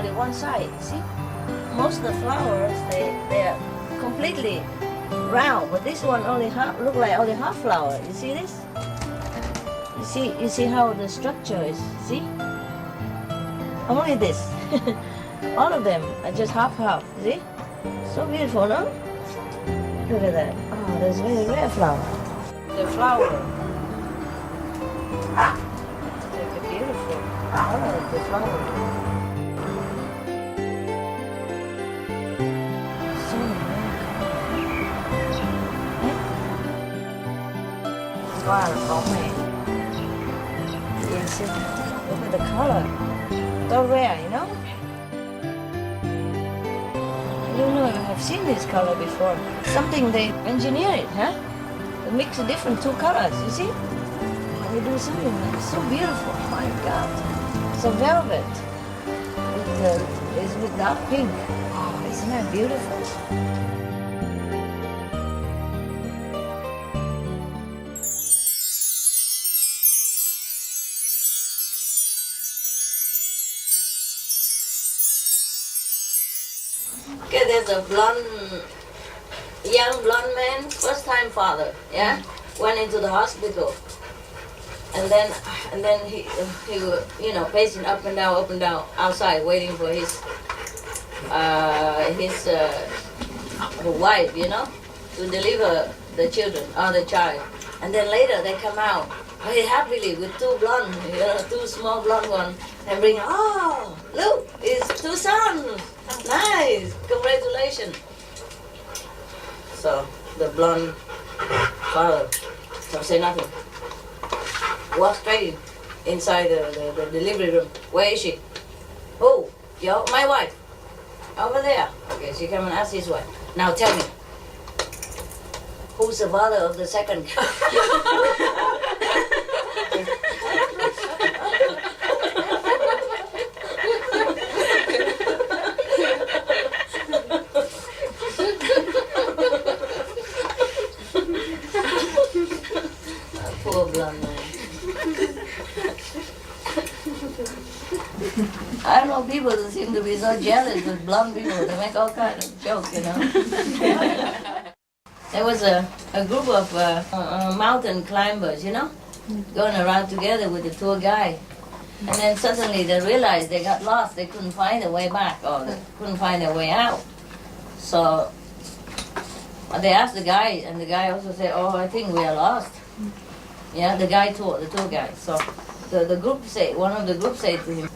only one side. See, most of the flowers they are completely round, but this one only look like only half flower. You see this? You see how the structure is. See, only this. All of them are just half. See, so beautiful, no? Look at that. Oh, there's very rare flower. The flower. Take a beautiful color of the flower. So rare color. Wow, oh man. Yes, look at the color. So rare, you know? I don't know if I have seen this color before. Something they engineer it, huh? They mix the different two colors, you see? And they do something that's so beautiful. Oh my God. It's a velvet. It's with dark pink. Oh, isn't that beautiful? Okay, there's a young blonde man, first time father, yeah, went into the hospital, and then he you know, pacing up and down outside, waiting for his wife, you know, to deliver the children or the child, and then later they come out very happily with two blonde, you know, two small blonde ones, and bring, oh, look, it's two sons. Nice, congratulations. So the blonde father don't say nothing. Walk straight inside the delivery room. Where is she? Oh, my wife. Over there. Okay, she come and ask his wife. Now tell me, who's the father of the second? Poor blonde man. I don't know, people seem to be so jealous with blonde people. They make all kinds of jokes, you know. There was a group of mountain climbers, you know, going around together with the tour guide. And then suddenly they realized they got lost. They couldn't find their way back, or they couldn't find their way out. So they asked the guide, and the guy also said, oh, I think we are lost. Yeah, the tour guide. So the group one of the group said to him,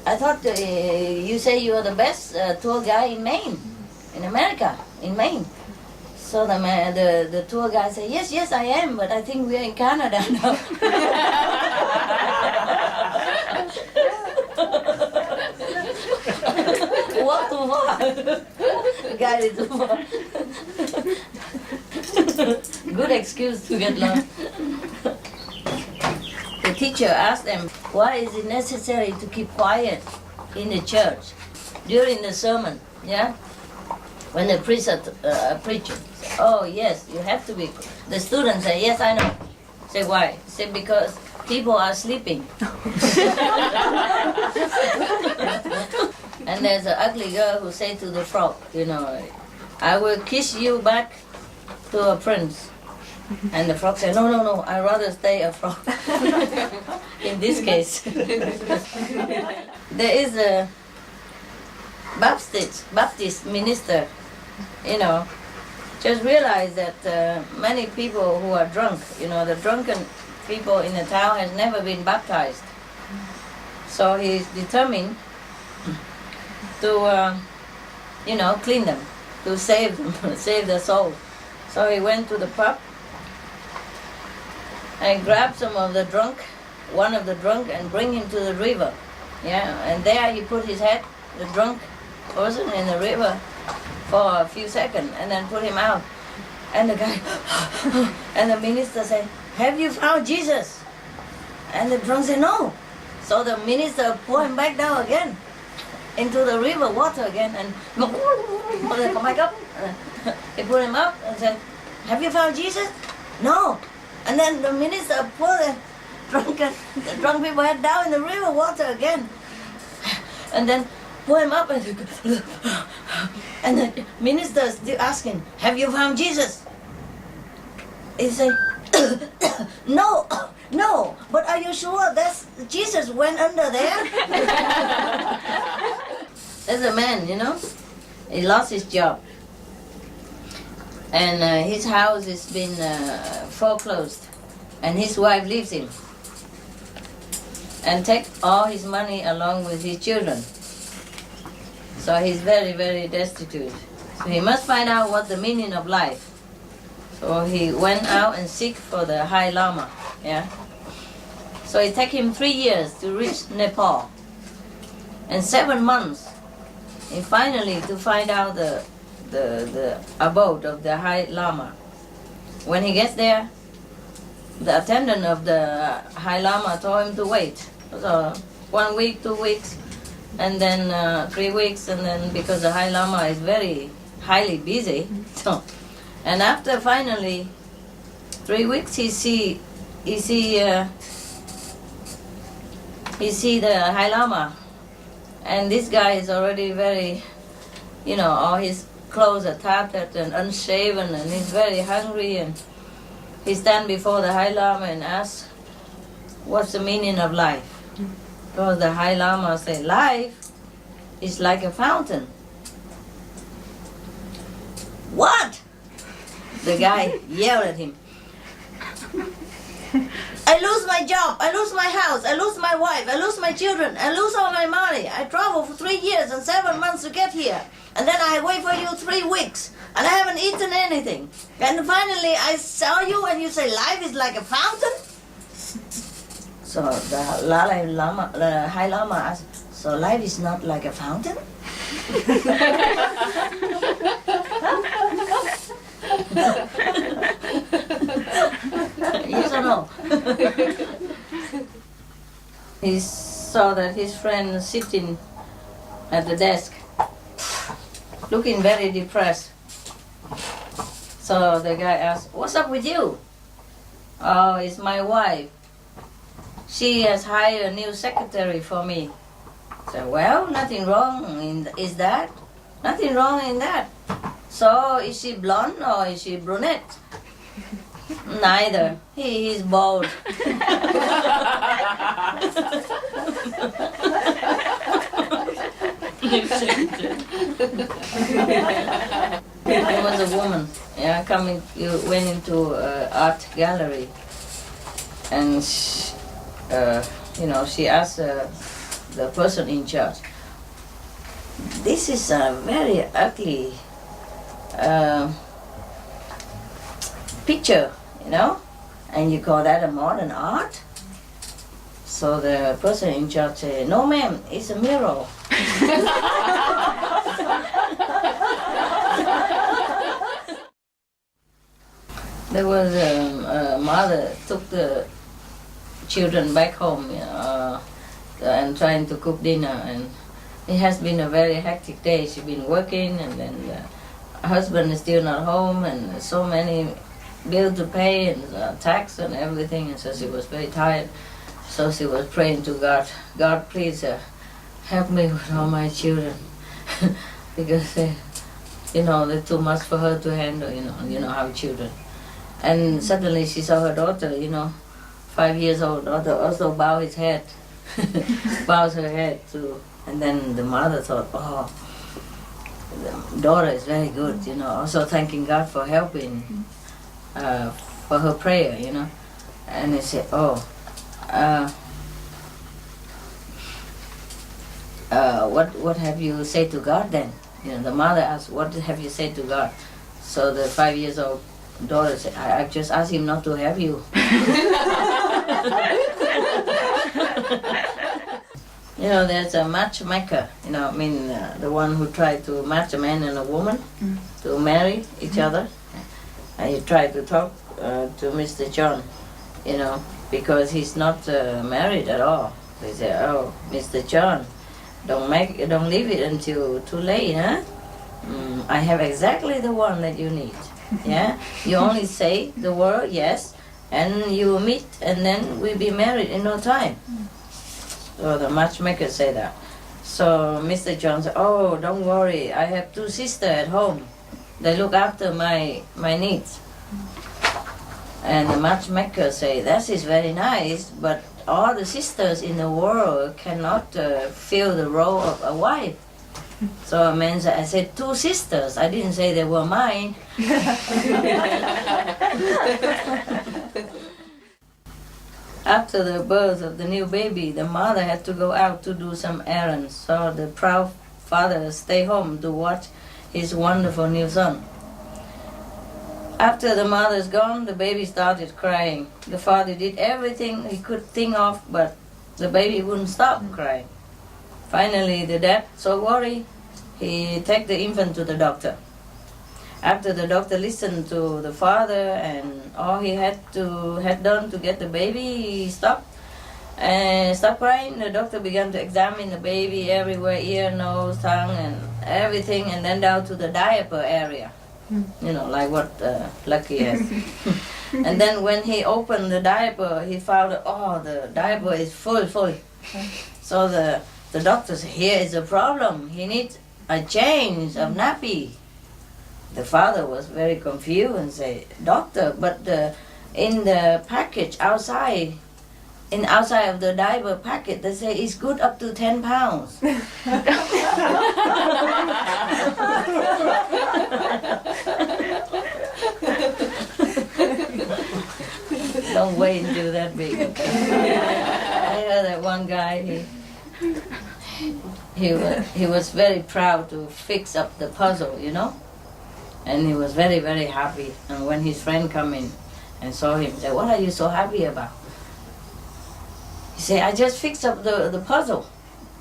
I thought you say you are the best tour guide in Maine, in America, in Maine. So the tour guide said, yes, I am, but I think we are in Canada now. Walk too far. Guide is too far. Good excuse to get lost. The teacher asked them, why is it necessary to keep quiet in the church during the sermon? Yeah, when the priest are preaching. Oh yes, you have to be. The students say, yes, I know. Say why? Say because people are sleeping. And there's an ugly girl who said to the frog, you know, I will kiss you back to a prince. And the frog said, no, I'd rather stay a frog. In this case. There is a Baptist minister, you know, just realized that many people who are drunk, you know, the drunken people in the town has never been baptized. So he's determined to, you know, clean them, to save them, save their soul. So he went to the pub and grabbed one of the drunk, and bring him to the river. Yeah, and there he put his head, the drunk person, in the river for a few seconds, and then put him out. And the guy, and the minister said, have you found Jesus? And the drunk said, no. So the minister put him back down again into the river water again, and come back up. He put him up and said, have you found Jesus? No. And then the minister put the drunk people head down in the river water again. And then pull him up, and the minister still asking, have you found Jesus? He said, no, no, but are you sure that Jesus went under there? There's a man, he lost his job. And his house has been foreclosed. And his wife leaves him. And take all his money along with his children. So he's very, very destitute. So he must find out what the meaning of life. So he went out and seek for the High Lama. Yeah. So it took him 3 years to reach Nepal. And 7 months, and finally to find out the abode of the High Lama. When he gets there, the attendant of the High Lama told him to wait. So 1 week, 2 weeks, and then 3 weeks, and then because the High Lama is very highly busy, so, and after finally 3 weeks, he see the High Lama, and this guy is already very, all his clothes are tattered and unshaven, and he's very hungry, and he stands before the High Lama and asks, what's the meaning of life? Because the High Lama said, life is like a fountain. What? The guy yelled at him. I lose my job, I lose my house, I lose my wife, I lose my children, I lose all my money. I traveled for 3 years and 7 months to get here. And then I wait for you 3 weeks. And I haven't eaten anything. And finally I saw you and you say life is like a fountain? So the High Lama asked, so life is not like a fountain? Yes or no? He saw that his friend sitting at the desk, looking very depressed. So the guy asked, what's up with you? Oh, it's my wife. She has hired a new secretary for me. So, well, nothing wrong is that? Nothing wrong in that. So, is she blonde or is she brunette? Neither. He is bald. There was a woman, went into an art gallery, and she asked the person in charge, this is a very ugly picture, and you call that a modern art? So the person in charge said, no ma'am, it's a mural. There was a mother took the children back home and trying to cook dinner, and it has been a very hectic day. She's been working, and then the husband is still not home, and so many bills to pay, and tax and everything, and so she was very tired. So she was praying to God, God, please help me with all my children, because they're too much for her to handle. You know how children. And suddenly she saw her daughter, 5 years old daughter, also bow his head, bows her head too. And then the mother thought, oh, the daughter is very good, also thanking God for helping, for her prayer, And he said, oh, what have you said to God then? The mother asked, what have you said to God? So the 5 years old daughter said, I just asked him not to have you. There's a matchmaker, the one who tried to match a man and a woman to marry each other. And he tried to talk to Mr. John, because he's not married at all. He said, oh, Mr. John, don't leave it until too late, huh? I have exactly the one that you need. Yeah, you only say the word yes, and you meet, and then we'll be married in no time. So the matchmaker said that. So Mr. John said, "Oh, don't worry. I have 2 sisters at home. They look after my needs." And the matchmaker say, "That is very nice, but all the sisters in the world cannot fill the role of a wife." So a man said, "I said 2 sisters. I didn't say they were mine." After the birth of the new baby, the mother had to go out to do some errands, so the proud father stayed home to watch his wonderful new son. After the mother's gone, the baby started crying. The father did everything he could think of, but the baby wouldn't stop crying. Finally, the dad, so worried, he took the infant to the doctor. After the doctor listened to the father and all he had done to get the baby stopped crying, the doctor began to examine the baby everywhere, ear, nose, tongue, and everything, and then down to the diaper area. You know, like what Lucky has. And then when he opened the diaper, he found the diaper is full. So the doctor said, "Here is a problem. He needs a change of nappy." The father was very confused and said, "Doctor, but in the package outside of the diaper packet, they say it's good up to 10 pounds. Don't wait until that big. I heard that one guy, he was very proud to fix up the puzzle, you know? And he was very, very happy. And when his friend come in and saw him, said, "What are you so happy about?" He said, "I just fixed up the puzzle,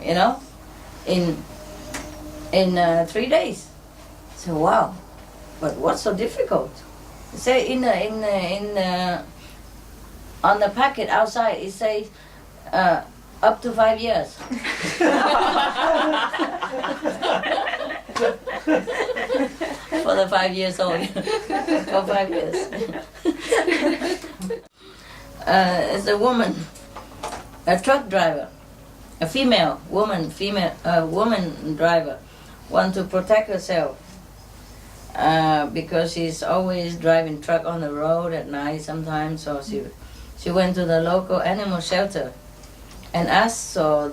you know, in 3 days." I said, "Wow, but what's so difficult?" He said, on the packet outside, it says up to 5 years. For the 5 years old. For 5 years. It's a woman, a truck driver, a woman driver, want to protect herself because she's always driving truck on the road at night sometimes. So she went to the local animal shelter and asked for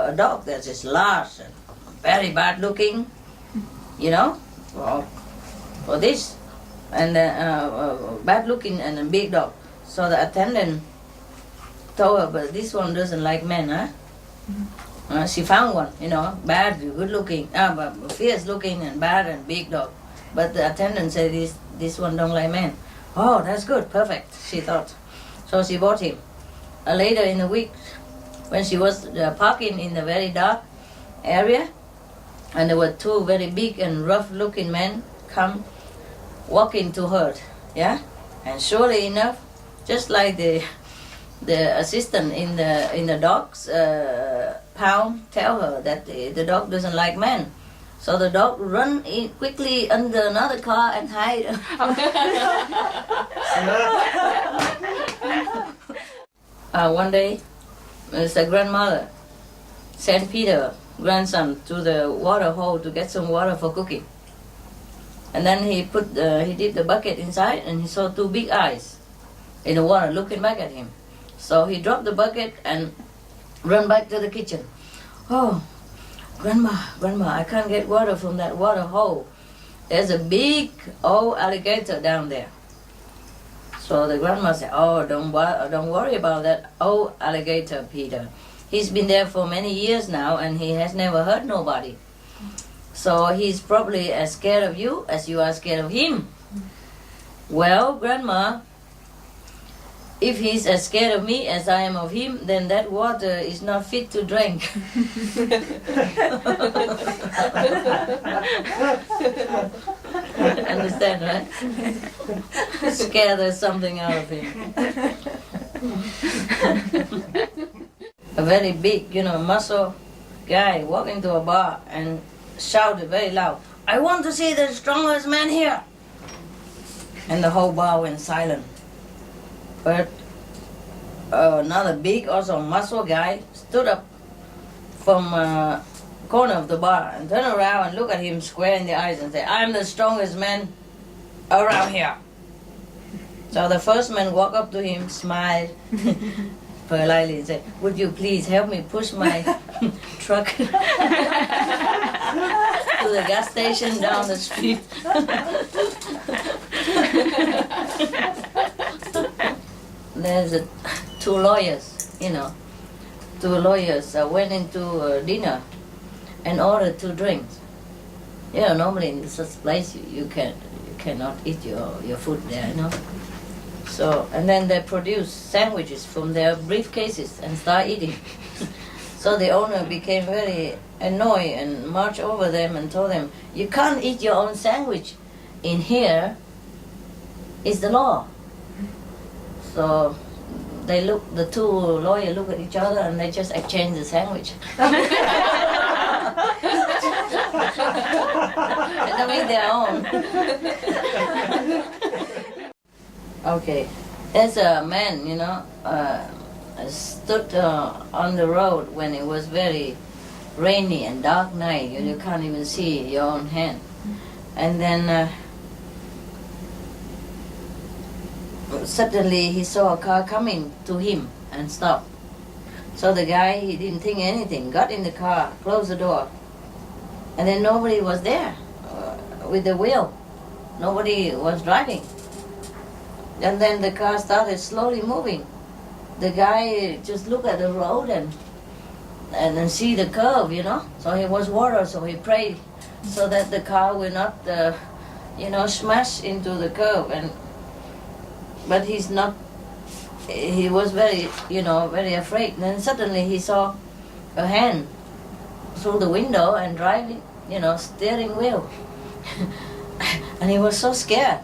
a dog that is large and very bad looking, you know, for this, and bad looking and a big dog. So the attendant told her, "But this one doesn't like men, huh?" She found one, you know, bad, good looking, but fierce looking and bad and big dog. But the attendant said, this one don't like men. "Oh, that's good, perfect," she thought. So she bought him. Later in the week, when she was parking in the very dark area, and there were 2 very big and rough-looking men come walking to her, yeah. And surely enough, just like the assistant in the dog's pound tell her that the dog doesn't like men, so the dog run in quickly under another car and hide. One day, the grandmother sent Peter, grandson, to the water hole to get some water for cooking. And then he dipped the bucket inside, and he saw 2 big eyes in the water looking back at him. So he dropped the bucket and ran back to the kitchen. "Oh, grandma, I can't get water from that water hole. There's a big old alligator down there." So the grandma said, "Oh, don't worry about that old alligator, Peter. He's been there for many years now, and he has never hurt nobody. So he's probably as scared of you as you are scared of him." "Well, grandma, if he's as scared of me as I am of him, then that water is not fit to drink." Understand, right? Scare the something out of him. A very big, muscle guy walked into a bar and shouted very loud, "I want to see the strongest man here." And the whole bar went silent. But another big, also muscle guy stood up from corner of the bar and turn around and look at him square in the eyes and say, I'm the strongest man around here. So the first man walked up to him, smiled politely and said, would you please help me push my truck to the gas station down the street? There's two lawyers, two lawyers went into dinner and ordered 2 drinks. Normally in such place you cannot eat your food there, So, and then they produce sandwiches from their briefcases and start eating. So the owner became very annoyed and marched over them and told them, you can't eat your own sandwich. In here is the law. So the 2 lawyers look at each other and they just exchange the sandwich. And they make their own. Okay, there's a man, stood on the road when it was very rainy and dark night. You can't even see your own hand. And then suddenly he saw a car coming to him and stopped. So the guy, he didn't think anything, got in the car, closed the door, and then nobody was there with the wheel. Nobody was driving. And then the car started slowly moving. The guy just looked at the road and then see the curve, So it was water, so he prayed so that the car will not, smash into the curve. But he's not. He was very, very afraid. And then suddenly he saw a hand through the window and driving, steering wheel. And he was so scared.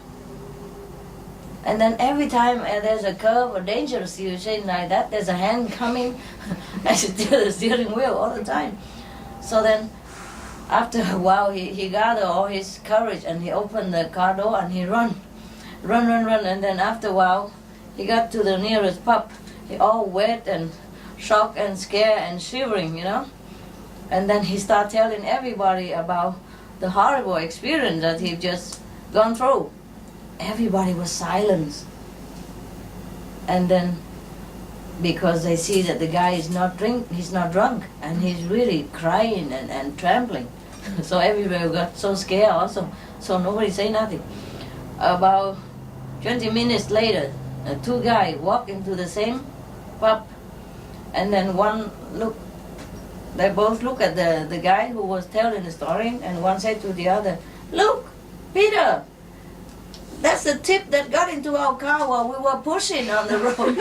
And then every time there's a curve or dangerous situation like that, there's a hand coming and steer the steering wheel all the time. So then after a while he gathered all his courage and he opened the car door and he run. And then after a while he got to the nearest pub. He all wet and shocked and scared and shivering, And then he started telling everybody about the horrible experience that he'd just gone through. Everybody was silent. And then, because they see that the guy is he's not drunk, and he's really crying and trembling. So everybody got so scared also, so nobody say nothing. About 20 minutes later, 2 guys walk into the same pub, and then they both look at the guy who was telling the story, and one said to the other, look, Peter, that's the tip that got into our car while we were pushing on the road.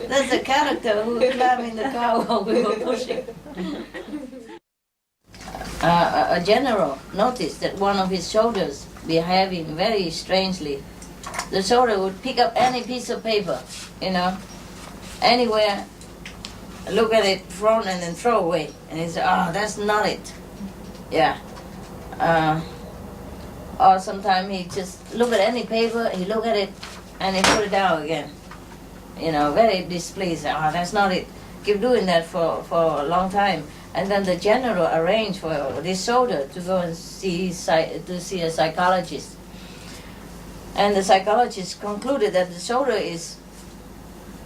That's the character who climbed in the car while we were pushing. A general noticed that one of his soldiers behaving very strangely. The soldier would pick up any piece of paper, anywhere, look at it, front, and then throw away. And he said, oh, that's not it. Yeah. Or sometimes he just look at any paper, he look at it, and he put it down again. Very displeased. Oh, that's not it. Keep doing that for a long time. And then the general arranged for this soldier to go and see a psychologist. And the psychologist concluded that the soldier is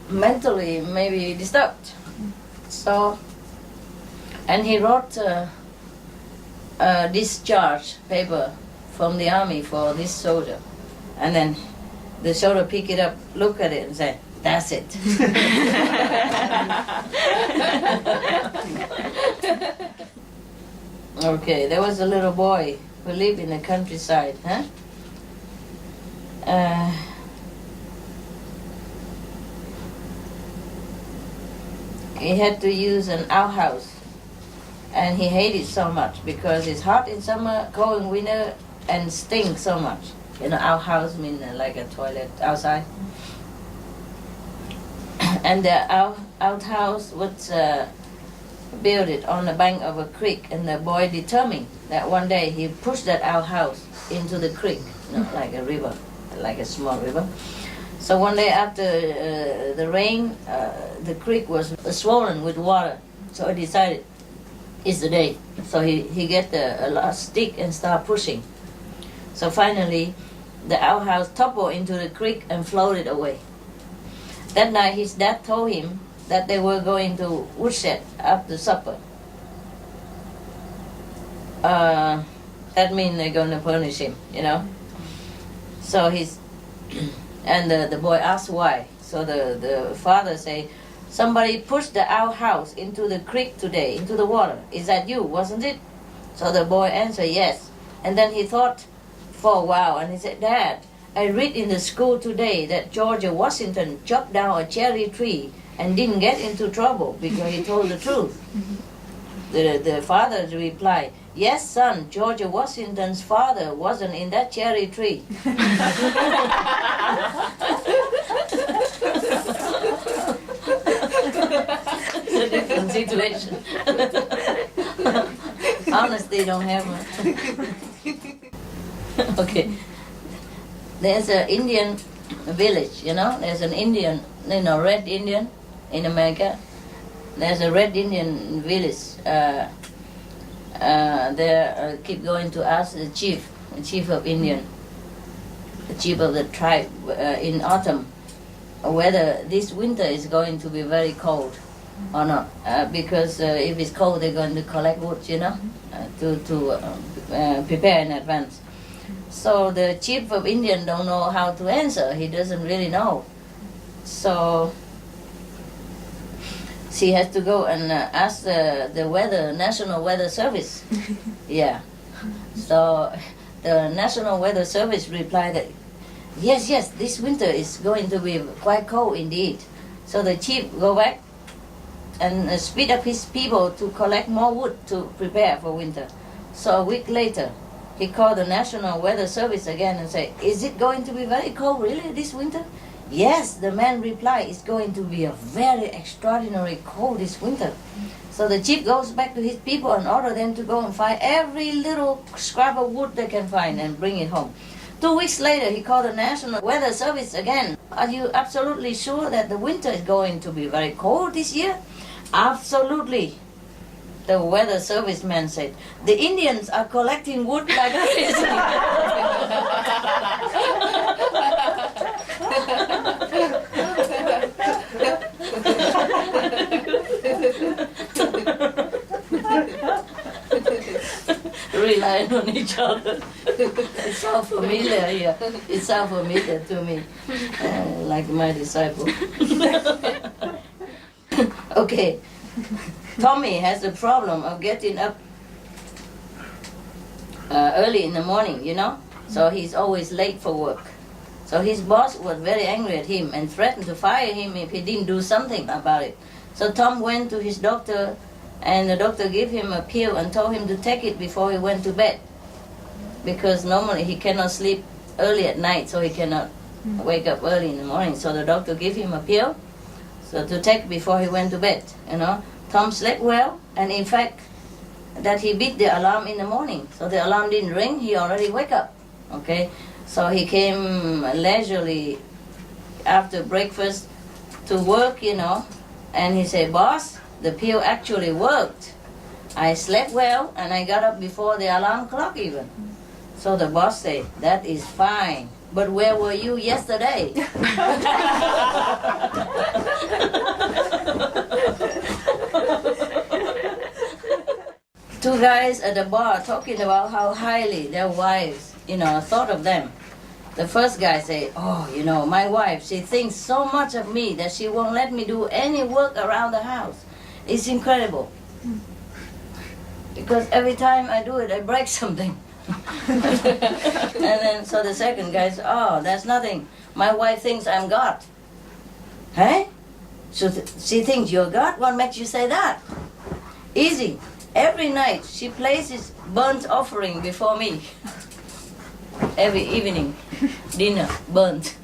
mentally maybe disturbed. So, and he wrote a discharge paper from the army for this soldier. And then the soldier pick it up, look at it and say, that's it. Okay, there was a little boy who lived in the countryside, he had to use an outhouse, and he hated so much because it's hot in summer, cold in winter, and stinks so much. Outhouse means like a toilet outside. And the outhouse was built it on the bank of a creek, and the boy determined that one day he pushed that outhouse into the creek, like a river, like a small river. So one day after the rain, the creek was swollen with water. So he decided it's the day. So he get a last stick and start pushing. So finally, the outhouse toppled into the creek and floated away. That night, his dad told him that they were going to woodshed after supper. That means they're going to punish him, you know. So and the boy asked why. So the father say, somebody pushed the outhouse into the creek today, into the water. Is that you, wasn't it? So the boy answered, yes. And then he thought for a while, and he said, Dad, I read in the school today that George Washington chopped down a cherry tree and didn't get into trouble because he told the truth. The father replied, yes, son, George Washington's father wasn't in that cherry tree. It's a different situation. Honesty don't have much. Okay. There's an Indian village, you know. There's an Indian, red Indian in America. There's a red Indian village. They keep going to ask the chief of Indian, the chief of the tribe in autumn, whether this winter is going to be very cold or not. Because if it's cold, they're going to collect wood, you know, to prepare in advance. So the chief of Indian don't know how to answer. He doesn't really know. So she has to go and ask the weather, National Weather Service. Yeah. So the National Weather Service replied that, yes, this winter is going to be quite cold indeed. So the chief go back and speed up his people to collect more wood to prepare for winter. So a week later, he called the National Weather Service again and said, is it going to be very cold really this winter? Yes, the man replied, it's going to be a very extraordinary cold this winter. So the chief goes back to his people and order them to go and find every little scrap of wood they can find and bring it home. 2 weeks later, he called the National Weather Service again. Are you absolutely sure that the winter is going to be very cold this year? Absolutely. The weather service man said, the Indians are collecting wood like crazy. Relying on each other. It sounds familiar here. It sounds familiar to me, like my disciple. Okay. Tommy has the problem of getting up early in the morning, you know, so he's always late for work. So his boss was very angry at him and threatened to fire him if he didn't do something about it. So Tom went to his doctor, and the doctor gave him a pill and told him to take it before he went to bed, because normally he cannot sleep early at night, so he cannot wake up early in the morning. So the doctor gave him a pill so to take before he went to bed, you know. Tom slept well, and in fact, that he beat the alarm in the morning. So the alarm didn't ring, he already wake up, okay? So he came leisurely after breakfast to work, you know, and he said, boss, the pill actually worked. I slept well, and I got up before the alarm clock even. So the boss said, that is fine, but where were you yesterday? Two guys at the bar talking about how highly their wives, you know, thought of them. The first guy said, oh, you know, my wife, she thinks so much of me that she won't let me do any work around the house. It's incredible. Because every time I do it, I break something. And then, so the second guy said, oh, that's nothing. My wife thinks I'm God. Hey? So she thinks you're God? What makes you say that? Easy. Every night she places burnt offering before me. Every evening, dinner, burnt.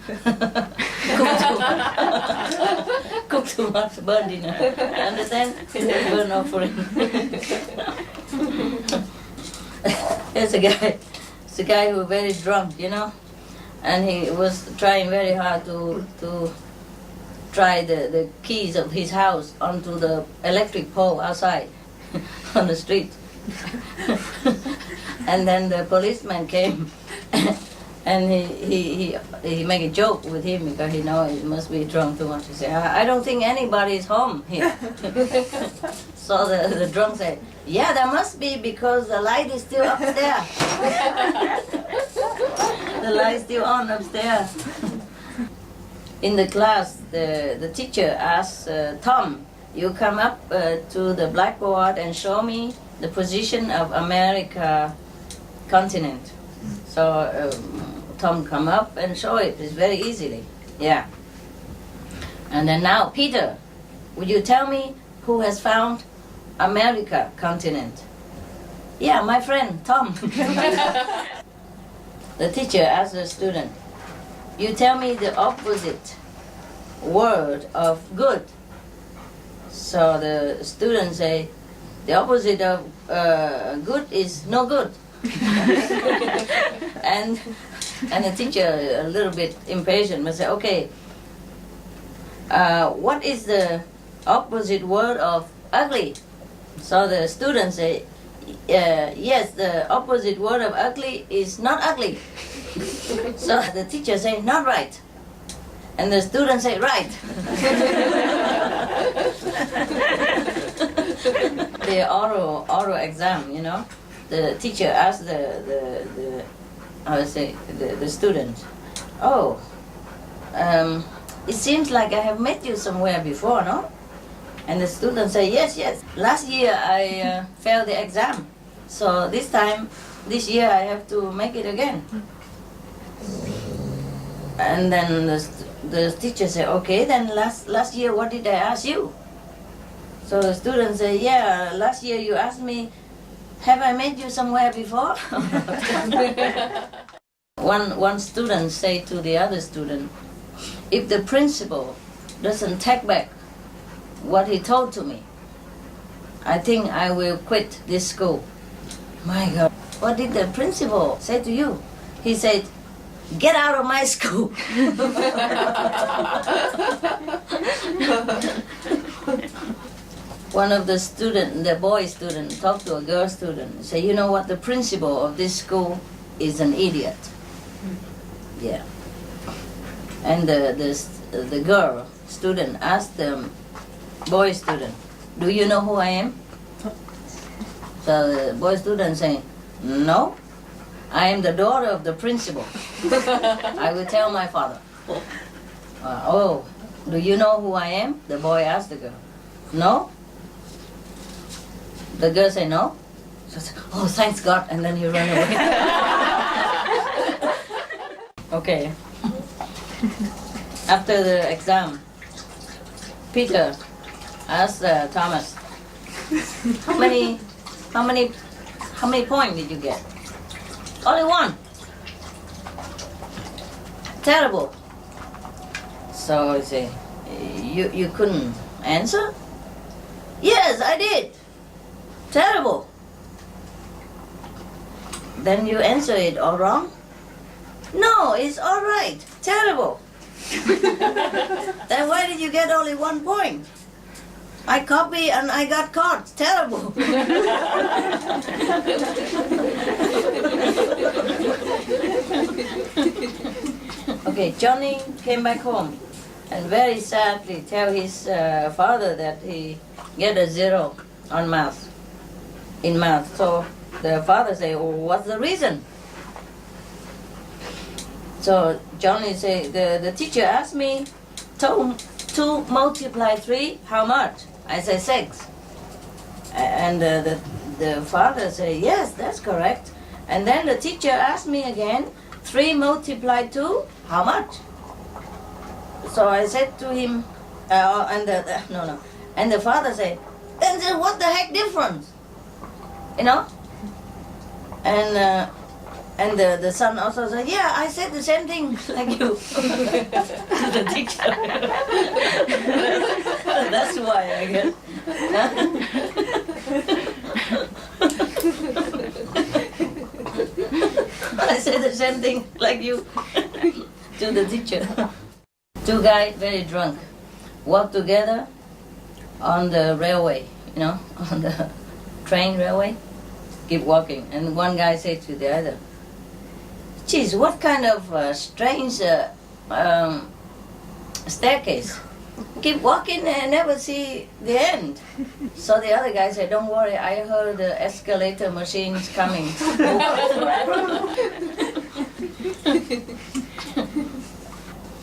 Cook too much, burnt dinner. Understand? Burnt offering. There's a guy who's very drunk, you know. and he was trying very hard to try the keys of his house onto the electric pole outside on the street. And then the policeman came and he made a joke with him because he know he must be drunk too much. He said, I don't think anybody is home here. So the drunk said, yeah, there must be because the light is still upstairs. The light is still on upstairs. In the class, the teacher asked Tom, you come up to the blackboard and show me the position of America continent. So Tom come up and show it. It's very easily. Yeah. And then now, Peter, would you tell me who has found America continent? Yeah, my friend, Tom. The teacher asked the student, you tell me the opposite word of good. So the student say, the opposite of good is no good. and the teacher, a little bit impatient, will say, okay, what is the opposite word of ugly? So the student say, yes, the opposite word of ugly is not ugly. So the teacher say, not right. And the student say, right. The oral exam, you know, the teacher asked the student, oh, it seems like I have met you somewhere before, no? And the student say, yes, last year I failed the exam, so this year I have to make it again. And then the teacher say, okay, then last year what did I ask you? So the student say, yeah, last year you asked me, have I met you somewhere before? One student say to the other student, if the principal doesn't take back what he told to me, I think I will quit this school. My God, what did the principal say to you? He said, get out of my school. One of the boy student, talked to a girl student, say, you know what, the principal of this school is an idiot. Yeah. And the girl student asked the boy student, do you know who I am? So the boy student saying, no, I am the daughter of the principal. I will tell my father. Oh, do you know who I am? The boy asked the girl. No? The girl said no. So said, oh, thanks God, and then he ran away. Okay. After the exam, Peter asked Thomas, how many points did you get? Only one. Terrible. So he said, you couldn't answer? Yes, I did. Terrible. Then you answer it all wrong? No, it's all right. Terrible. Then why did you get only 1 point? I copied and I got caught. Terrible. Okay, Johnny came back home and very sadly tell his father that he get a 0 on math, in math. So the father say, oh, what's the reason? So Johnny say, the teacher asked me, 2 multiply 3, how much? I say 6. And the father say, yes, that's correct. And then the teacher asked me again, 3 multiply 2, how much? So I said to him, and the father said, then what the heck difference? You know? And the son also said, yeah, I said the same thing like you to the teacher. That's why I guess. I said the same thing like you. to the teacher. Two guys very drunk walk together on the railway, on the train railway. Keep walking, and one guy said to the other, "Geez, what kind of strange staircase? Keep walking and never see the end." So the other guy said, "Don't worry, I heard the escalator machines coming."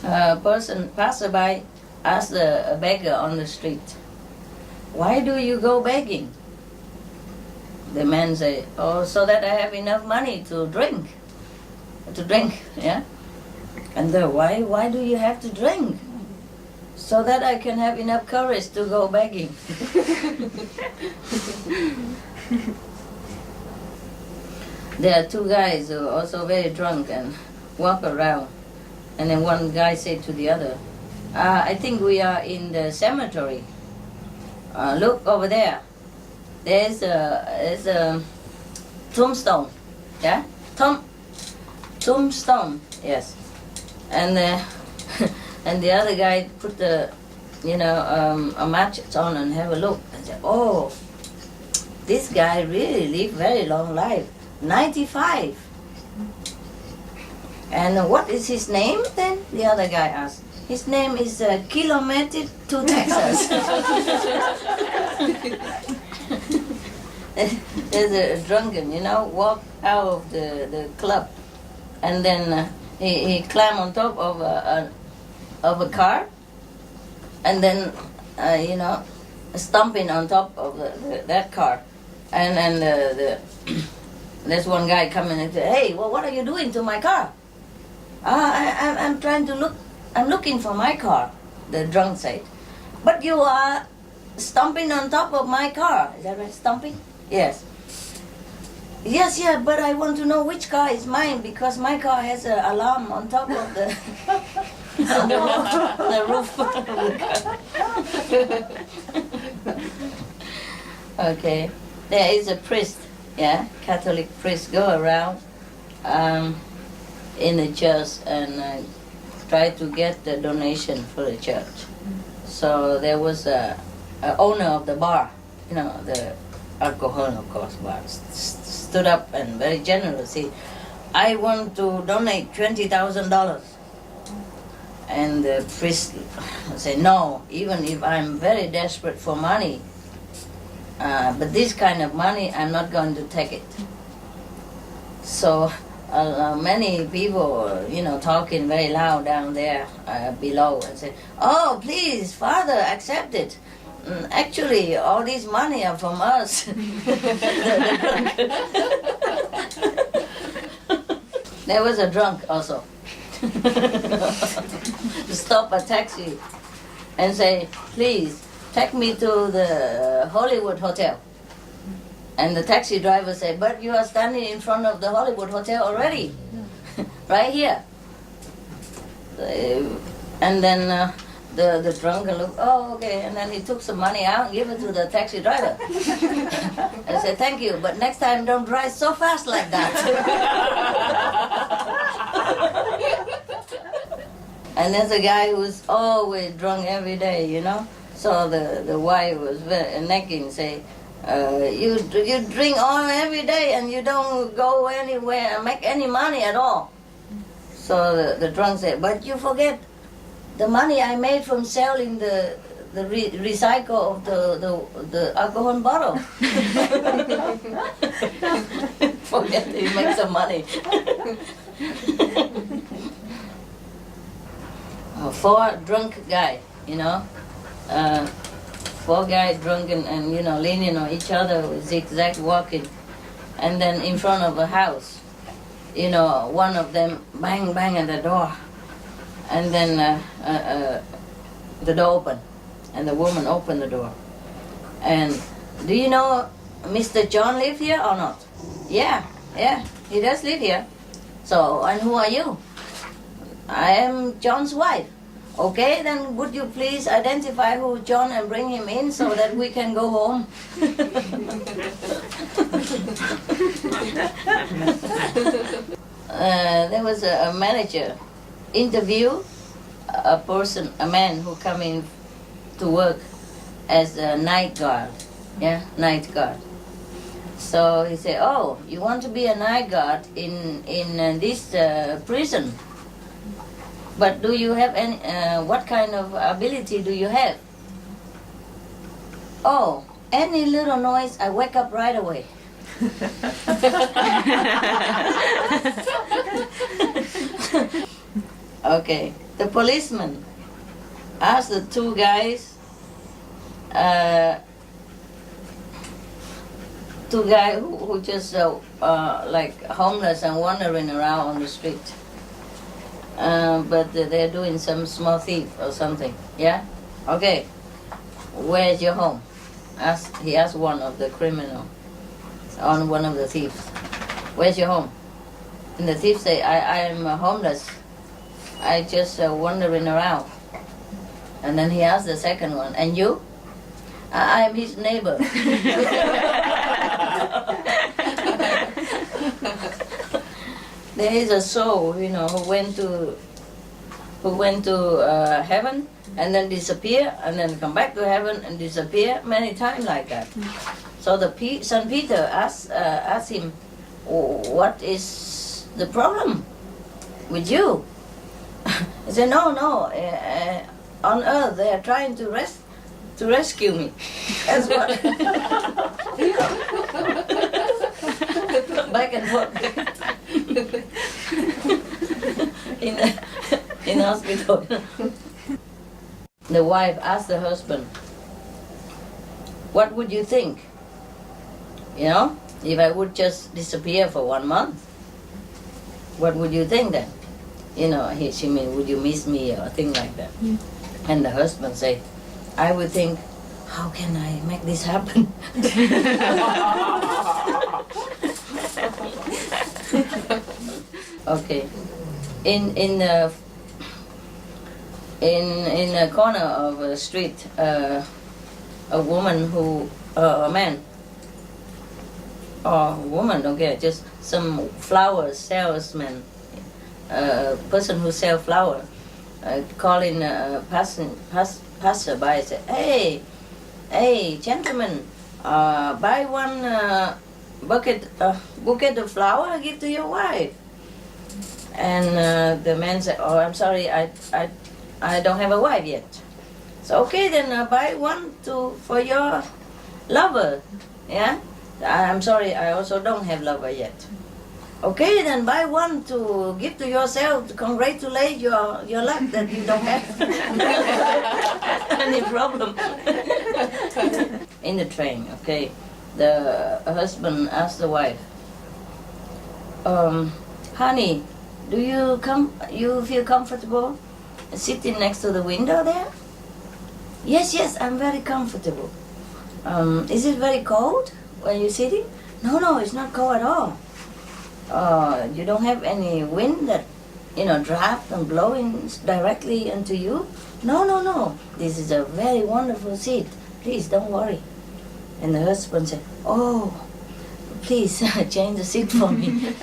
A passerby asked a beggar on the street, "Why do you go begging?" The man said, "Oh, so that I have enough money to drink." Yeah? And why do you have to drink? "So that I can have enough courage to go begging." There are two guys who are also very drunk and walk around. And then one guy said to the other, "I think we are in the cemetery. Look over there. There's a tombstone." Yeah? Tombstone, yes. And and the other guy put a match on and have a look and said, "Oh, this guy really lived very long life, 95. And what is his name then?" The other guy asked. "His name is Kilometer to Texas." There's a drunken, walk out of the club, and then he climbed on top of a car, and then stomping on top of that car, and then there's one guy coming and say, "Hey, well, what are you doing to my car?" I'm trying to look. I'm looking for my car," the drunk said. "But you are stomping on top of my car." Is that right? Stomping? Yes. "Yes, yeah, but I want to know which car is mine because my car has an alarm on top of the the roof of the car." Okay. There is a priest, Catholic priest, go around in the church and try to get the donation for the church. So there was a owner of the bar, the alcohol, of course, bar, stood up and very generous. "I want to donate $20,000. And the priest said, "No, even if I'm very desperate for money, but this kind of money, I'm not going to take it." So many people, talking very loud down there below and say, "Oh, please, Father, accept it. Actually, all this money are from us." There was a drunk also. Stop a taxi and say, "Please, take me to the Hollywood Hotel." And the taxi driver said, "But you are standing in front of the Hollywood Hotel already, right here." And then the drunken looked, "Oh, okay." And then he took some money out and gave it to the taxi driver. And said, "Thank you, but next time don't drive so fast like that." And there's a guy who's always drunk every day, So the wife was very nagging, say, you drink all every day and you don't go anywhere and make any money at all." So the drunk said, "But you forget the money I made from selling the recycle of the alcohol bottle." Forget he makes some money. Four drunk guy, four guys drunk and leaning on each other, zigzag walking, and then in front of a house, one of them bang at the door, and then the door opened, and the woman opened the door, and "Do you know Mr. John live here or not?" Yeah, he does live here." "So, and who are you?" "I am John's wife." "Okay, then would you please identify who John and bring him in so that we can go home?" There was a manager interview a person, a man who come in to work as a night guard, yeah, night guard. So he said, "Oh, you want to be a night guard in this prison? But do you have any? What kind of ability do you have?" "Oh, any little noise, I wake up right away." Okay, the policeman asked the two guys, who just like homeless and wandering around on the street, but they're doing some small thief or something. Yeah, okay. Where's your home? He asked one of the criminal, on one of the thieves. Where's your home? And the thief say, I am homeless. I just wandering around. And then he asked the second one, and you? I am his neighbor. There is a soul, who went to heaven and then disappear and then come back to heaven and disappear many times like that. So the Saint Peter asked him, "What is the problem with you?" He said, no, on earth they are trying to rescue me. That's what. Back and forth. in hospital. The wife asked the husband, "What would you think? If I would just disappear for 1 month, what would you think then? She mean, would you miss me or thing like that?" And the husband say, "I would think, how can I make this happen?" Okay, in a corner of a street, a woman a man or woman, okay, just some flower salesman, person who sell flower, calling passerby, say, hey, gentlemen, buy one bouquet of flower, give to your wife." And the man said, "Oh, I'm sorry, I don't have a wife yet." So okay, then buy one for your lover. Yeah, I'm sorry, I also don't have lover yet. Okay, then buy one to give to yourself to congratulate your luck that you don't have any problem. In the train, okay, the husband asked the wife, "Honey, do you feel comfortable sitting next to the window there?" Yes, I'm very comfortable." Is it very cold when you're sitting?" No, it's not cold at all." You don't have any wind that, draft and blowing directly into you?" No. This is a very wonderful seat. Please don't worry." And the husband said, "Oh, please change the seat for me."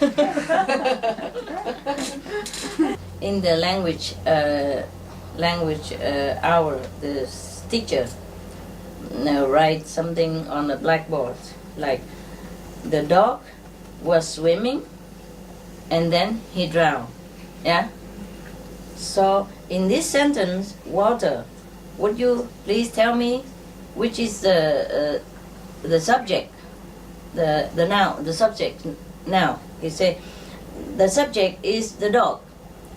In the language hour, the teacher writes something on the blackboard, like, "The dog was swimming and then he drowned." Yeah? So in this sentence, Walter, would you please tell me which is the subject, the noun, the subject now? He said, "The subject is the dog."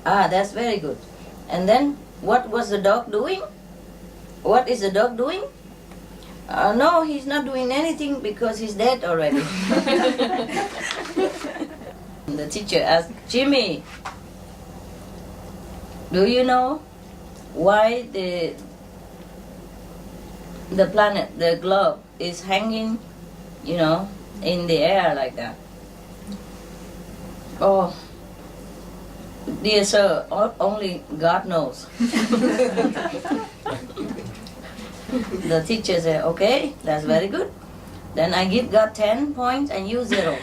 Ah, that's very good. And then, what was the dog doing? What is the dog doing? No, he's not doing anything because he's dead already. The teacher asked, "Jimmy, do you know why the planet, the globe, is hanging, in the air like that?" "Oh, dear sir, only God knows." The teacher said, "Okay, that's very good. Then I give God 10 points and you 0.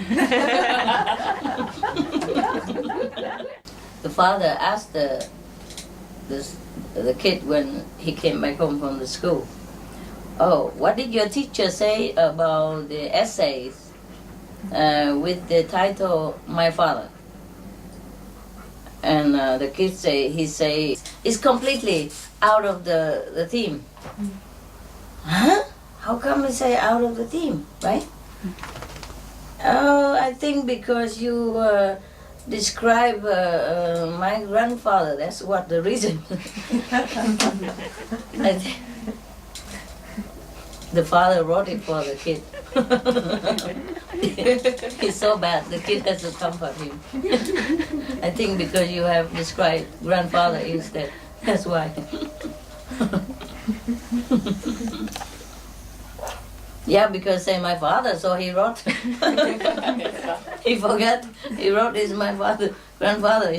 The father asked the kid when he came back home from the school. Oh, what did your teacher say about the essays with the title "My Father"? And the kid he say it's completely out of the theme. Huh? How come you say out of the theme, right? Oh, I think because you describe my grandfather. That's what the reason. I think the father wrote it for the kid. He's so bad, the kid has to comfort him. I think because you have described grandfather instead. That's why. Yeah, because say my father, so he wrote. He forgot. He wrote is my father, grandfather.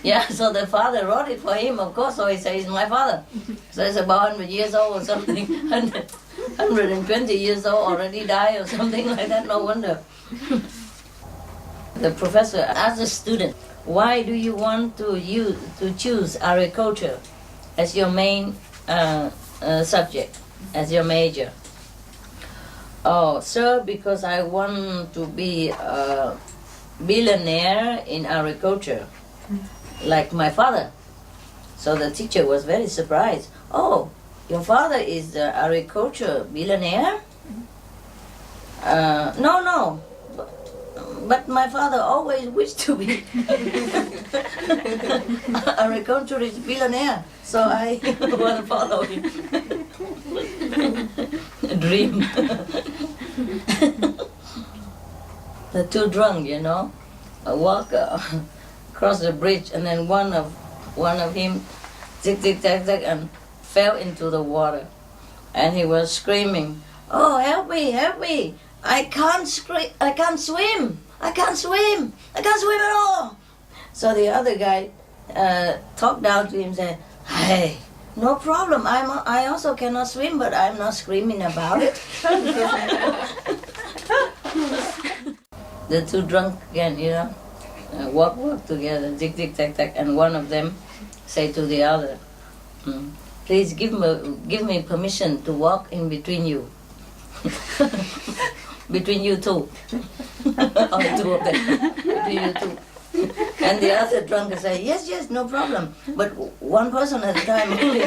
Yeah, so the father wrote it for him, of course. So he says my father. So it's about 100 years old or something. 120 years old, already died or something like that. No wonder. The professor asked the student, "Why do you want to choose agriculture as your main subject, as your major?" "Oh, sir, because I want to be a billionaire in agriculture, like my father." So the teacher was very surprised. "Oh, your father is an agriculture billionaire?" No. But my father always wished to be agriculturist billionaire, so I want to follow him." Dream. The two drunk, walk across the bridge, and then one of him zig zig zag zag and fell into the water, and he was screaming, "Oh, help me, help me! I can't swim! I can't swim! I can't swim at all!" So the other guy talked down to him and said, "Hey, no problem. I also cannot swim, but I'm not screaming about it." The two drunk again, walk together, zig zig zag zag, and one of them say to the other, "Please give me permission to walk in between you." Between you two. Or two of them. Between you two. And the other drunk say, yes, no problem. But one person at a time only.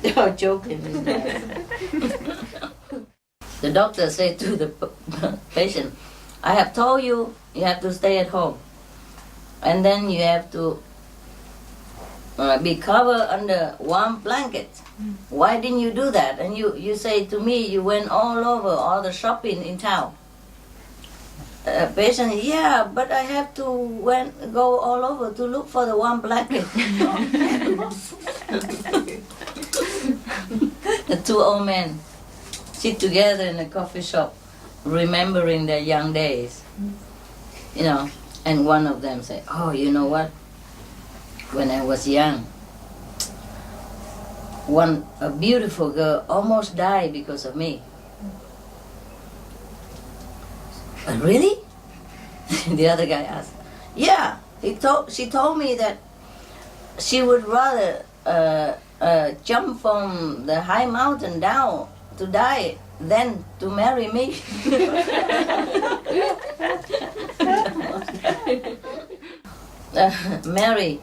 They are joking. The doctor said to the patient, "I have told you have to stay at home. And then you have to be covered under warm blankets. Why didn't you do that? And you say to me you went all over all the shopping in town." Patient, "Yeah, but I have to go all over to look for the warm blanket." The two old men sit together in a coffee shop, remembering their young days. And one of them say, "Oh, you know what? When I was young, a beautiful girl almost died because of me." "Really?" The other guy asked. "Yeah, she told me that she would rather jump from the high mountain down to die than to marry me." Mary,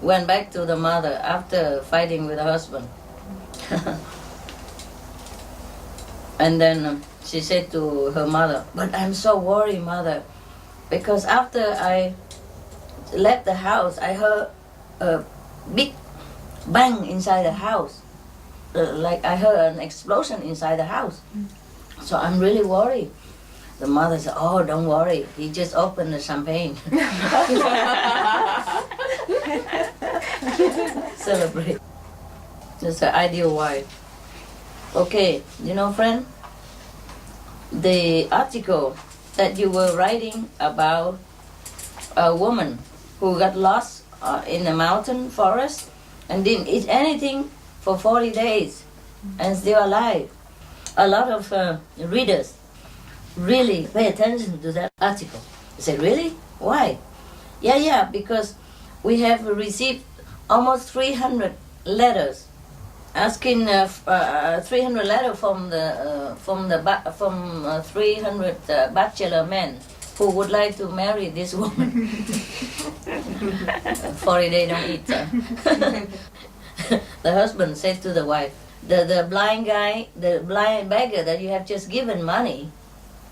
went back to the mother after fighting with her husband. And then she said to her mother, "But I'm so worried, mother, because after I left the house, I heard a big bang inside the house. Like I heard an explosion inside the house. So I'm really worried." The mother said, "Oh, don't worry. He just opened the champagne." Celebrate. That's an ideal wife. Okay, friend, the article that you were writing about a woman who got lost in the mountain forest and didn't eat anything for 40 days and still alive. A lot of readers really pay attention to that article. They say, "Really? Why? Yeah, because we have received almost 300 letters asking 300 letters from 300 bachelor men who would like to marry this woman. 40 days don't eat. The husband said to the wife, the blind guy, the blind beggar that you have just given money,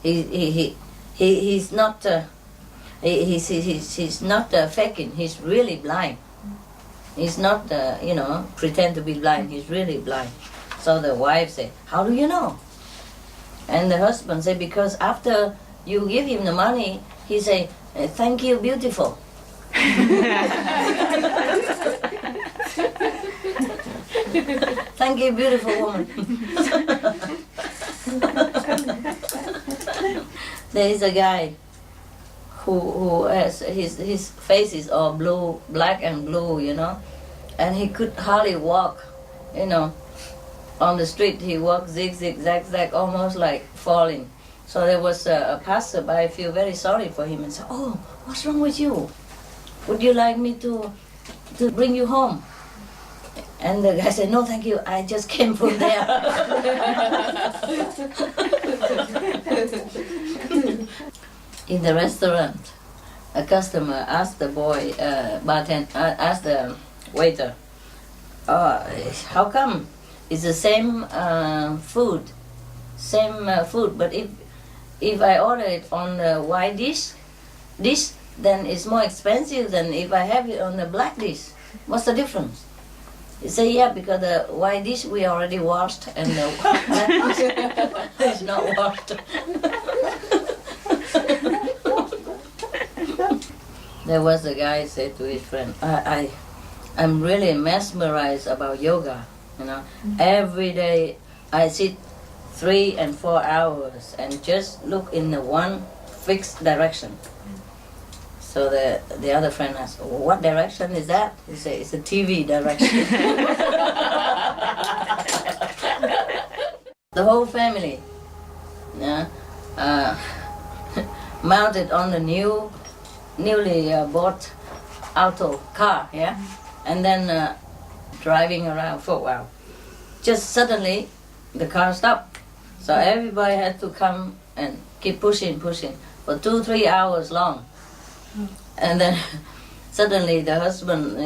he's not he's not faking. He's really blind. He's not pretend to be blind. He's really blind. So the wife said, "How do you know?" And the husband said, "Because after you give him the money, he say, 'Thank you, beautiful.'" Thank you, beautiful woman. There is a guy who has his face is all blue, black and blue, and he could hardly walk, on the street. He walked zig, zag, almost like falling. So there was a passerby feel very sorry for him and said, "Oh, what's wrong with you? Would you like me to bring you home?" And the guy said, "No, thank you. I just came from there." In the restaurant, a customer asked the boy, asked the waiter, "How come it's the same food, but if I order it on the white dish, then it's more expensive than if I have it on the black dish. What's the difference?" He said, "Yeah, because the white dish we already washed and the black dish is not washed." There was a guy said to his friend, I'm really mesmerized about yoga. Every day I sit 3 and 4 hours and just look in the one fixed direction. So the other friend asked, "What direction is that?" He said, "It's a TV direction." The whole family mounted on the newly bought auto car, and then driving around for a while. Just suddenly the car stopped. So everybody had to come and keep pushing for 2-3 hours long. And then suddenly the husband,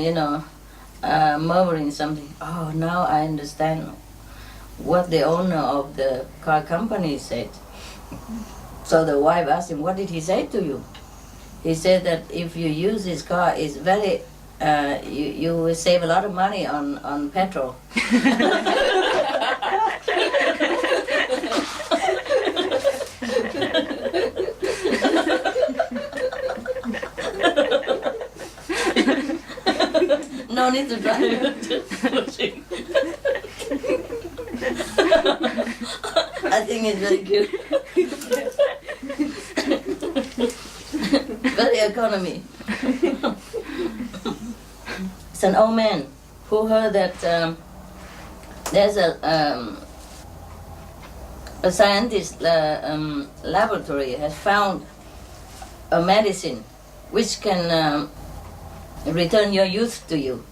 murmuring something, "Oh, now I understand what the owner of the car company said." So the wife asked him, "What did he say to you?" He said that if you use this car, it's very, you will save a lot of money on petrol. No need to drive, just pushing. I think it's very cute. Very economy. It's an old man who heard that there's a scientist laboratory has found a medicine which can return your youth to you,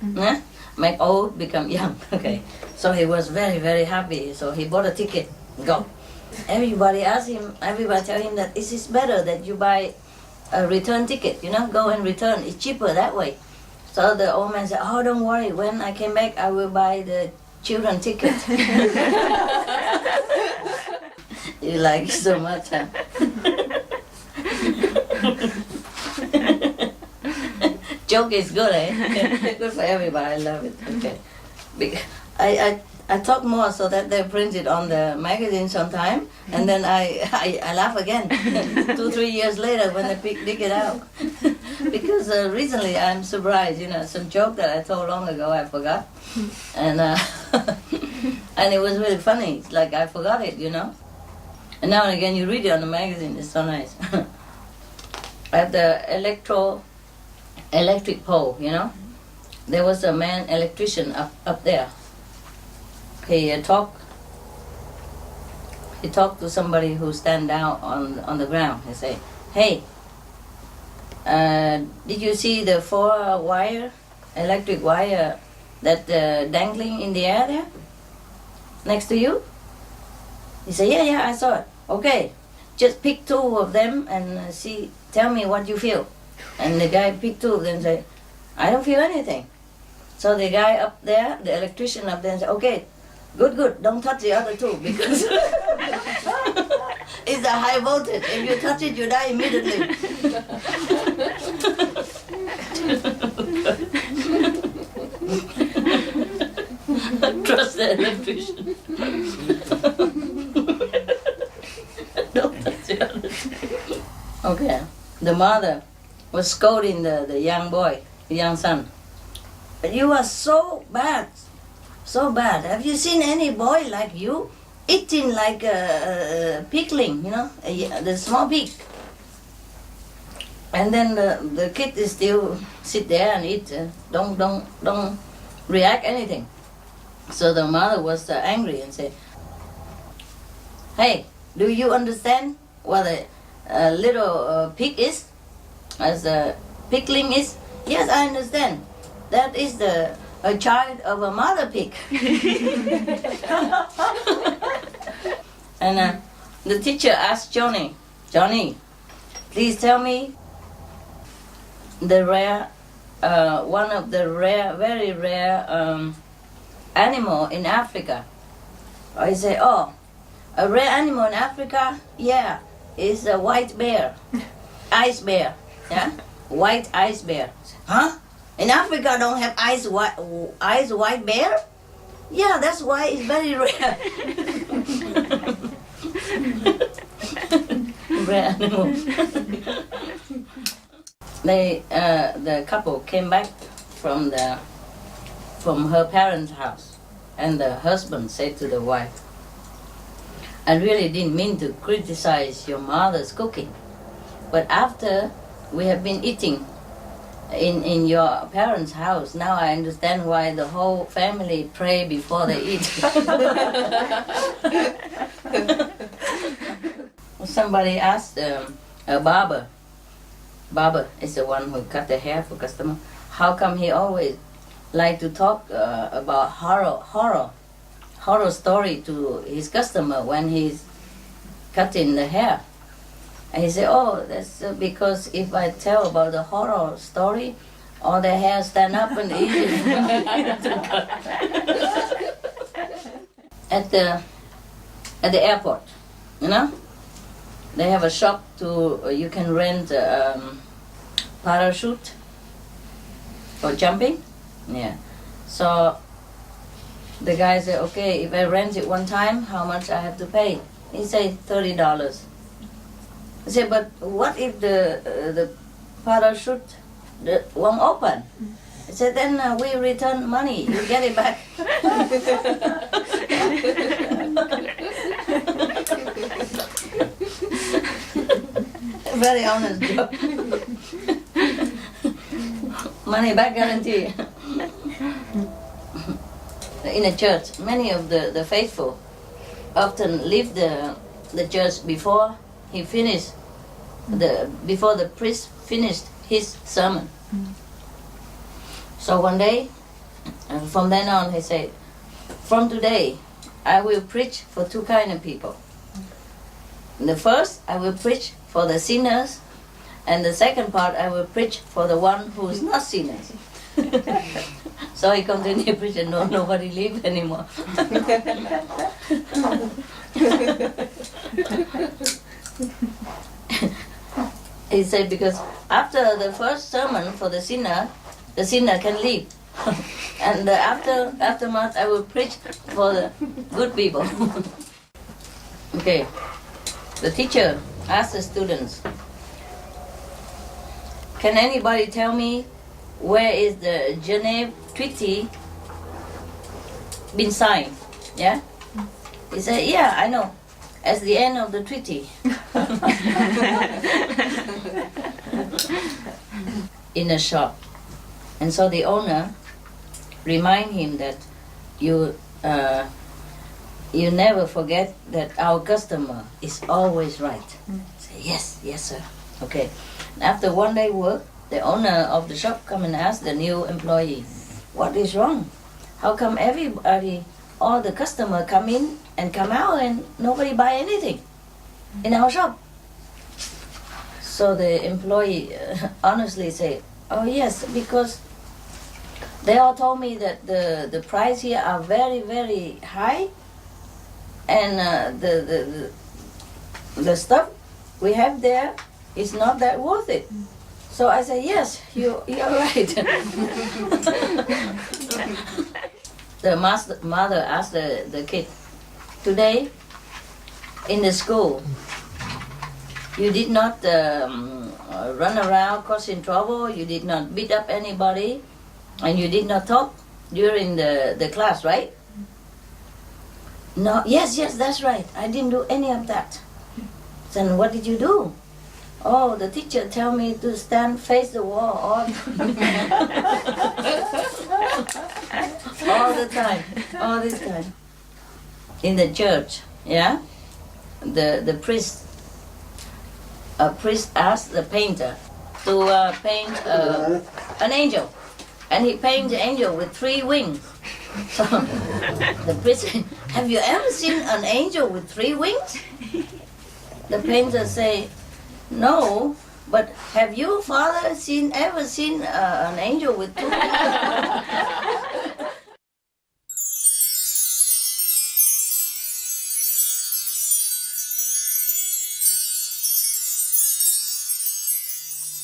make old become young. Okay, so he was very, very happy. So he bought a ticket, go. Everybody asked him, everybody tell him that it is better that you buy a return ticket, go and return. It's cheaper that way. So the old man said, "Oh, don't worry. When I came back, I will buy the children ticket." You like it so much, huh? Joke is good, eh? Good for everybody. I love it. Okay. I talk more so that they print it on the magazine sometime, and then I laugh again 2-3 years later when they dig it out. Because recently I'm surprised, some joke that I told long ago I forgot, and and it was really funny. It's like I forgot it, And now and again you read it on the magazine. It's so nice. At the electric pole, there was a man electrician up there. He talked to somebody who stand down on the ground. He say, "Hey, did you see the 4-wire, electric wire that dangling in the air there, next to you? He said, yeah, I saw it. Okay, just pick 2 of them and tell me what you feel. And the guy picked 2 of them and said, I don't feel anything. So the guy up there, the electrician up there, said, okay, good, don't touch the other 2 because it's a high voltage. If you touch it, you die immediately. Trust the electrician. Don't touch the other 2. Okay, the mother was scolding the young boy, the young son. You are so bad. Have you seen any boy like you eating like a pigling, the small pig? And then the kid is still sit there and eat, don't react anything. So the mother was angry and said, hey, do you understand what a little pig is? As a pigling is? Yes, I understand. That is a child of a mother pig. And the teacher asked Johnny, please tell me one of the very rare animal in Africa. I say, a rare animal in Africa? Yeah, is a white bear, ice bear. Yeah, white ice bear. Huh? In Africa don't have ice white bear? Yeah, that's why it's very rare. Rare animal. The couple came back from her parents' house, and the husband said to the wife, I really didn't mean to criticize your mother's cooking, but after we have been eating in your parents' house, now I understand why the whole family pray before they eat. Somebody asked a barber is the one who cut the hair for customer, how come he always like to talk about horror story to his customer when he's cutting the hair? And he said, that's because if I tell about the horror story, all the hair stand up and easy to cut. At the airport, they have a shop you can rent a parachute for jumping. Yeah. So the guy said, okay, if I rent it one time, how much I have to pay? He said $30. I said, but what if the parachute won't open? I said, then we return money, you get it back. Very honest joke. Money back guarantee. In a church, many of the faithful often leave the church before before the priest finished his sermon. So one day, from then on, he said, from today, I will preach for 2 kinds of people. The first, I will preach for the sinners, and the second part, I will preach for the one who is not sinners. So he continued preaching, nobody leave anymore. He said, because after the first sermon for the sinner can leave. And aftermath, I will preach for the good people. Okay, the teacher asked the students, can anybody tell me where is the Geneva Treaty been signed? Yeah? He said, yeah, I know. At the end of the treaty. In a shop. And so the owner remind him that you never forget that our customer is always right. Say, yes, sir. Okay. After one day work, the owner of the shop come and ask the new employee, what is wrong? How come everybody, all the customer come in and come out and nobody buy anything in our shop? So the employee honestly say, oh yes, because they all told me that the price here are very, very high, and the stuff we have there is not that worth it. So I said, yes, you're right. The mother asked the kid, today in the school, you did not run around causing trouble, you did not beat up anybody, and you did not talk during the class, right? No, yes, that's right. I didn't do any of that. Then what did you do? Oh, the teacher tell me to stand face the wall all the time, all this time. In the church, yeah, the priest asked the painter to paint an angel, and he painted the angel with 3 wings. So the priest said, have you ever seen an angel with 3 wings? The painter say, no, but have you, Father, ever seen an angel with 2 wings?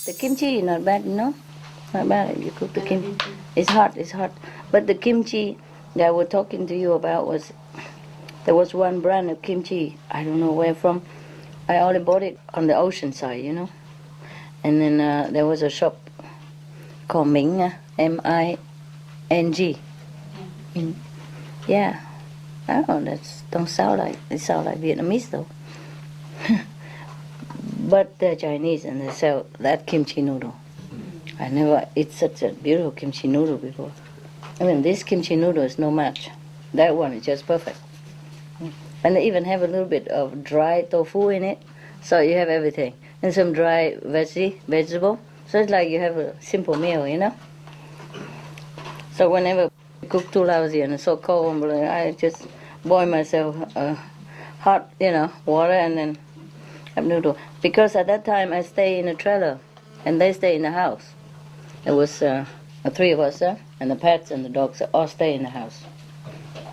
The kimchi not bad, no? Not bad if you cook the kimchi. It's hot. But the kimchi that I was talking to you about there was one brand of kimchi, I don't know where from. I only bought it on the ocean side, you know. And then there was a shop called Ming, M-I-N-G. Yeah. Oh, that don't sound like, it sounds like Vietnamese though. But they're Chinese and they sell that kimchi noodle. I never eat such a beautiful kimchi noodle before. I mean, this kimchi noodle is no match. That one is just perfect. And they even have a little bit of dry tofu in it, so you have everything. And some dry vegetable. So it's like you have a simple meal, you know? So whenever I cook too lousy and it's so cold, I just boil myself hot, water and then have noodle. Because at that time I stay in a trailer and they stay in the house. There was 3 of us there, and the pets and the dogs all stay in the house.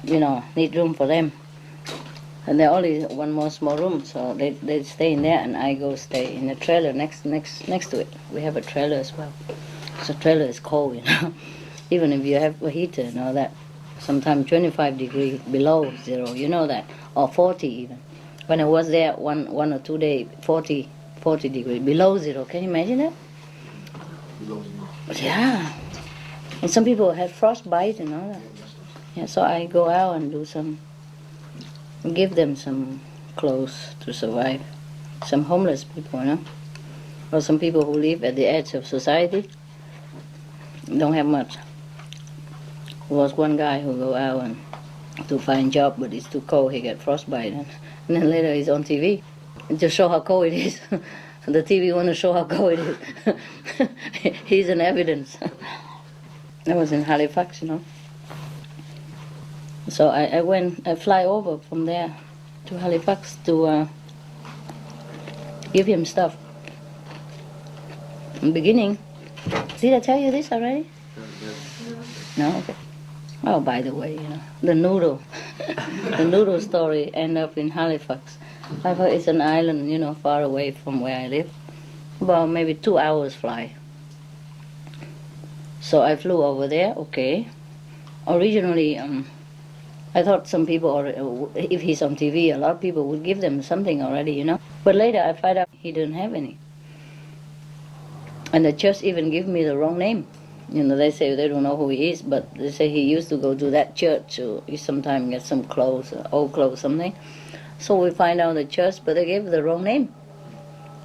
Need room for them. And there only one more small room, so they stay in there, and I go stay in a trailer next to it. We have a trailer as well. So trailer is cold, Even if you have a heater and all that, sometimes 25 degrees below zero, you know that, or 40 even. When I was there one or 2 days, 40 degrees below zero. Can you imagine that? Below zero. Yeah. And some people have frostbite and all that. Yeah, so I go out and give them some clothes to survive. Some homeless people, or some people who live at the edge of society, don't have much. There was one guy who go out and to find job, but it's too cold, he got frostbite, and then later he's on TV to show how cold it is. The TV want to show how cold it is. He's an evidence. That was in Halifax, So I fly over from there to Halifax to give him stuff. In the beginning, did I tell you this already? No? Okay. Oh, by the way, the noodle story ended up in Halifax. Halifax is an island, far away from where I live. About maybe 2 hours fly. So I flew over there, okay. Originally, I thought some people, if he's on TV, a lot of people would give them something already, But later I find out he didn't have any. And the church even give me the wrong name. They say they don't know who he is, but they say he used to go to that church, so he sometimes get some clothes, old clothes, something. So we find out the church, but they gave the wrong name.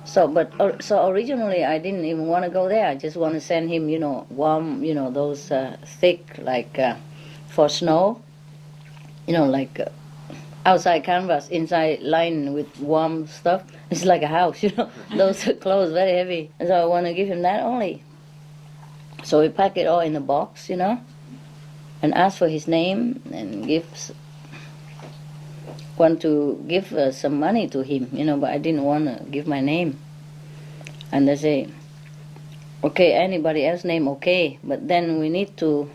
So originally I didn't even want to go there. I just want to send him, warm, those thick, like for snow, like outside canvas, inside lined with warm stuff. It's like a house, you know. Those clothes very heavy. And so I want to give him that only. So we pack it all in a box, you know, and ask for his name and want to give some money to him, you know, but I didn't want to give my name. And they say, okay, anybody else's name, okay, but then we need to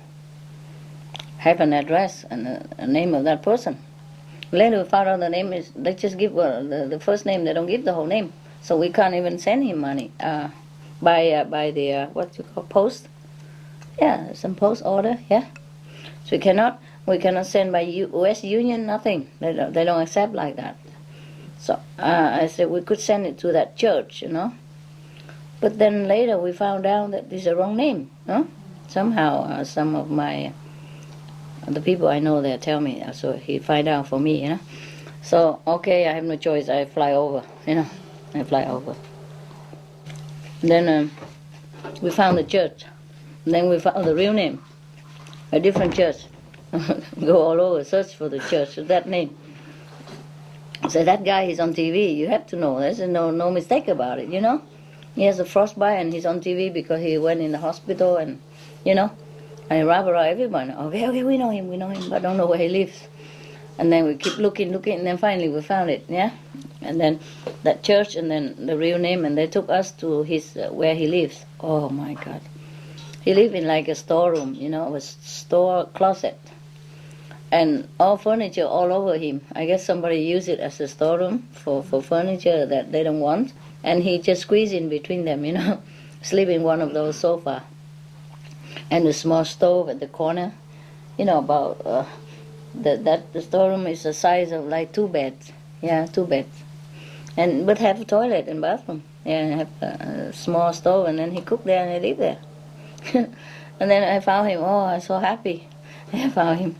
have an address and a name of that person. Later we found out the name is, they just give the first name, they don't give the whole name. So we can't even send him money by the, what you call, post? Yeah, some post order, yeah. So we cannot send by U.S. Union, nothing. They don't accept like that. So I said we could send it to that church, you know. But then later we found out that this is the wrong name, no? Somehow some of the people I know there tell me, so he find out for me, you know. So, okay, I have no choice, I fly over, you know. I fly over. Then we found the church. Then we found the real name, a different church. Go all over, search for the church with that name. So that guy, he's on TV, you have to know, there's no mistake about it, you know. He has a frostbite and he's on TV because he went in the hospital and, you know, and rah everyone. Okay, we know him, but don't know where he lives. And then we keep looking, and then finally we found it, yeah. And then that church, and then the real name, and they took us to his where he lives. Oh my God, he lived in like a storeroom, you know, a store closet, and all furniture all over him. I guess somebody used it as a storeroom for furniture that they don't want, and he just squeezed in between them, you know, sleep in one of those sofas. And a small stove at the corner, you know, about the storeroom is the size of like 2 beds, yeah, 2 beds, and but have a toilet and bathroom, yeah, and have a small stove, and then he cooked there and he lived there. And then I found him. Oh, I'm so happy. I found him,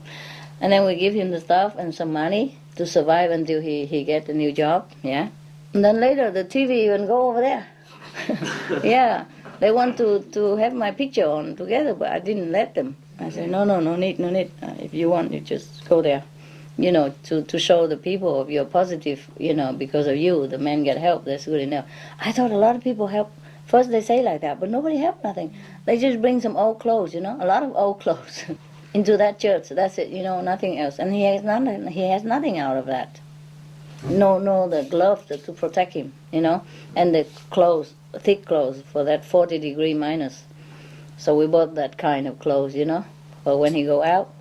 and then we give him the stuff and some money to survive until he get a new job, yeah. And then later the TV even go over there, yeah. They want to have my picture on together, but I didn't let them. I said, no need. If you want, you just go there, you know, to show the people of your positive, you know, because of you, the men get help, that's good enough. I thought a lot of people help. First they say like that, but nobody helped nothing. They just bring some old clothes, you know, a lot of old clothes into that church. That's it, you know, nothing else. And he has nothing out of that. No, the gloves to protect him, you know, and the clothes, thick clothes for that 40-degree minus. So we bought that kind of clothes, you know. But when he go out,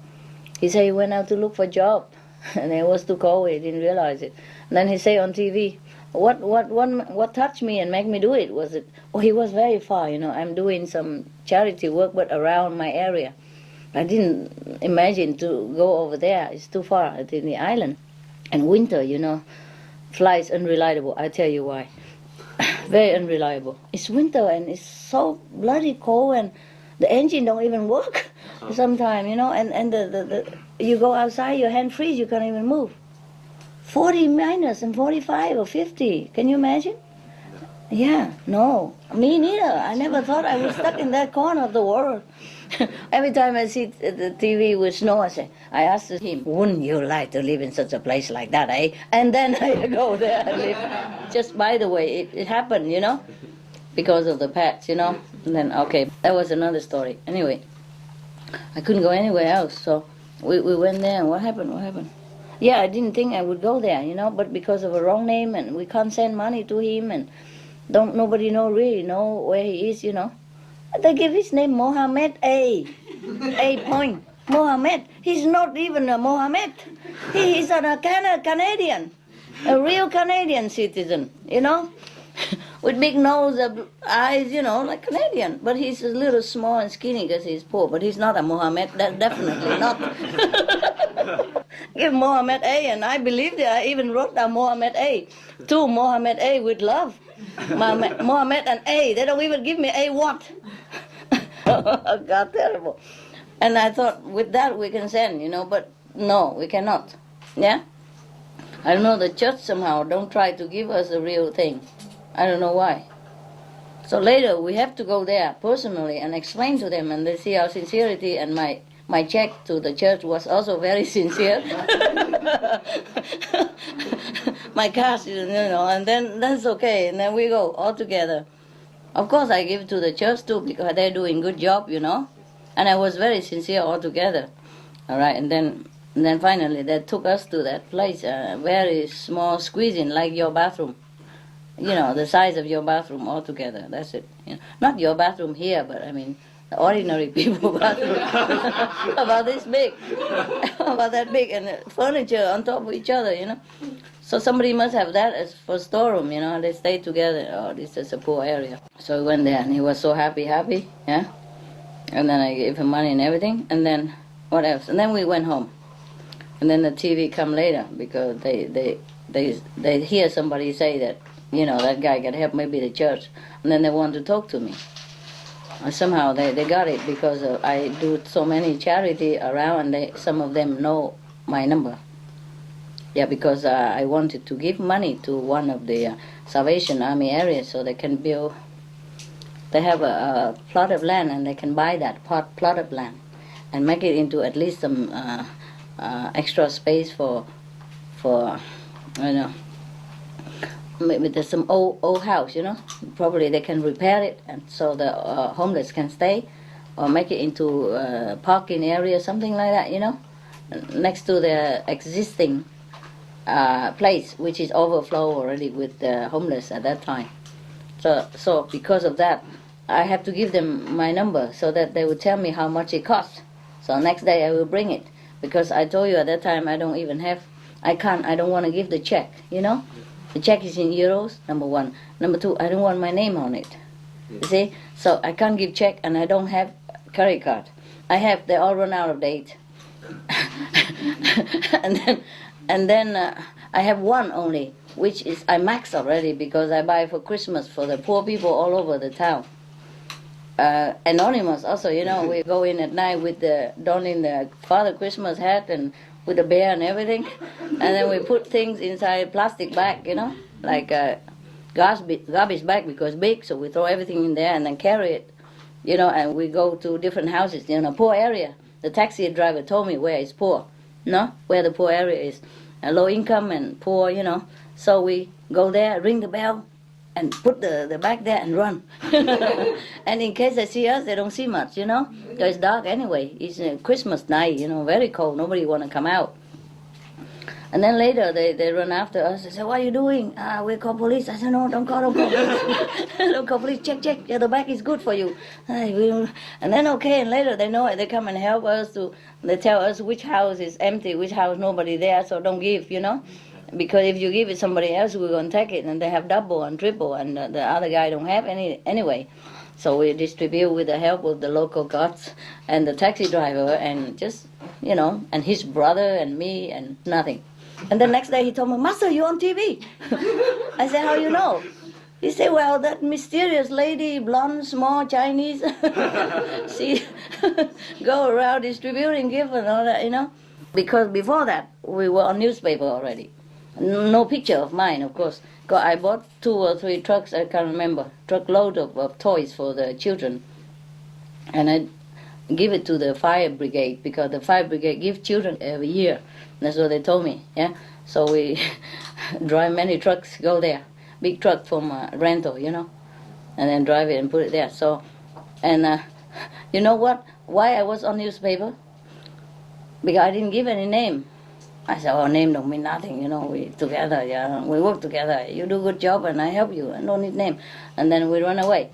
he say he went out to look for a job, and it was too cold. He didn't realize it. And then he say on TV, what touched me and make me do it was it. Oh, he was very far, you know. I'm doing some charity work, but around my area. I didn't imagine to go over there. It's too far. It's in the island. And winter, you know, flights unreliable. I tell you why. Very unreliable. It's winter and it's so bloody cold and the engine don't even work sometimes, you know, and the you go outside, your hand freeze, you can't even move. 40 minus and 45 or 50. Can you imagine? Yeah, no. Me neither. I never thought I was stuck in that corner of the world. Every time I see the TV with snow, I ask him, wouldn't you like to live in such a place like that, eh? And then I go there and live. Just by the way, it happened, you know, because of the pets, you know. And then, okay, that was another story. Anyway, I couldn't go anywhere else, so we went there, and what happened? Yeah, I didn't think I would go there, you know, but because of a wrong name, and we can't send money to him, and nobody really know where he is, you know. They give his name Mohammed A. Point. Mohammed. He's not even a Mohammed. He is a Canadian, a real Canadian citizen, you know, with big nose, eyes, you know, like Canadian. But he's a little small and skinny because he's poor. But he's not a Mohammed. That definitely not. Give Mohammed A. And I believed it. I even wrote down Mohammed A. To Mohammed A. with love. Mohammed and A. They don't even give me A what. God, terrible. And I thought with that we can send, you know, but no, we cannot. Yeah? I don't know, the church somehow don't try to give us the real thing. I don't know why. So later we have to go there personally and explain to them, and they see our sincerity and my my check to the church was also very sincere. My cash, and then that's okay, and then we go all together. Of course, I give to the church too because they're doing good job, and I was very sincere altogether. All right, and then finally they took us to that place, very small squeezing like your bathroom, the size of your bathroom altogether. That's it. Not your bathroom here, but I mean the ordinary people bathroom, about this big, about that big, and the furniture on top of each other. So somebody must have that as for storeroom, They stay together. Oh, this is a poor area. So we went there, and he was so happy, yeah. And then I gave him money and everything, and then what else? And then we went home, and then the TV come later because they hear somebody say that that guy got help, maybe the church, and then they want to talk to me. And somehow they got it because I do so many charity around, and some of them know my number. Yeah, because I wanted to give money to one of the Salvation Army areas so they can build. They have a plot of land, and they can buy that plot of land and make it into at least some extra space for maybe there's some old house, Probably they can repair it, and so the homeless can stay, or make it into a parking area, something like that, next to the existing place, which is overflow already with the homeless at that time. So because of that, I have to give them my number so that they will tell me how much it costs. So next day I will bring it, because I told you at that time I don't want to give the check, The check is in euros, number one. Number two, I don't want my name on it. You see? So I can't give check, and I don't have credit card. They all run out of date. and then I have one only, which is I max already because I buy for Christmas for the poor people all over the town. Anonymous also, we go in at night with donning the Father Christmas hat and with the bear and everything, and then we put things inside plastic bag, like garbage bag because big, so we throw everything in there and then carry it, and we go to different houses in a poor area. The taxi driver told me where is poor, where the poor area is, low income and poor, So we go there, ring the bell, and put the bag there and run. And in case they see us, they don't see much, because it's dark anyway. It's Christmas night, very cold. Nobody want to come out. And then later they run after us. They say, "What are you doing?" "We call police." I said, "No, don't call police. Don't call police. Check. Yeah, the bag is good for you." And then okay, and later they know it. They come and help us. They tell us which house is empty, which house nobody there, so don't give, Because if you give it somebody else, we're going to take it, and they have double and triple, and the other guy don't have any anyway. So we distribute with the help of the local gods and the taxi driver, and just, and his brother and me, and nothing. And the next day he told me, "Master, you're on TV." I said, "How you know?" He said, "Well, that mysterious lady, blonde, small, Chinese, she go around distributing gifts and all that, Because before that, we were on newspaper already. No picture of mine, of course. I bought 2 or 3 trucks, I can't remember, truckload of toys for the children. And I give it to the fire brigade, because the fire brigade give children every year. That's what they told me, yeah. So we drive many trucks, go there. Big truck from rental, and then drive it and put it there. So, and you know what? Why I was on newspaper? Because I didn't give any name. I said, "Oh, name don't mean nothing, we together, we work together. You do a good job and I help you. I don't need name." And then we run away.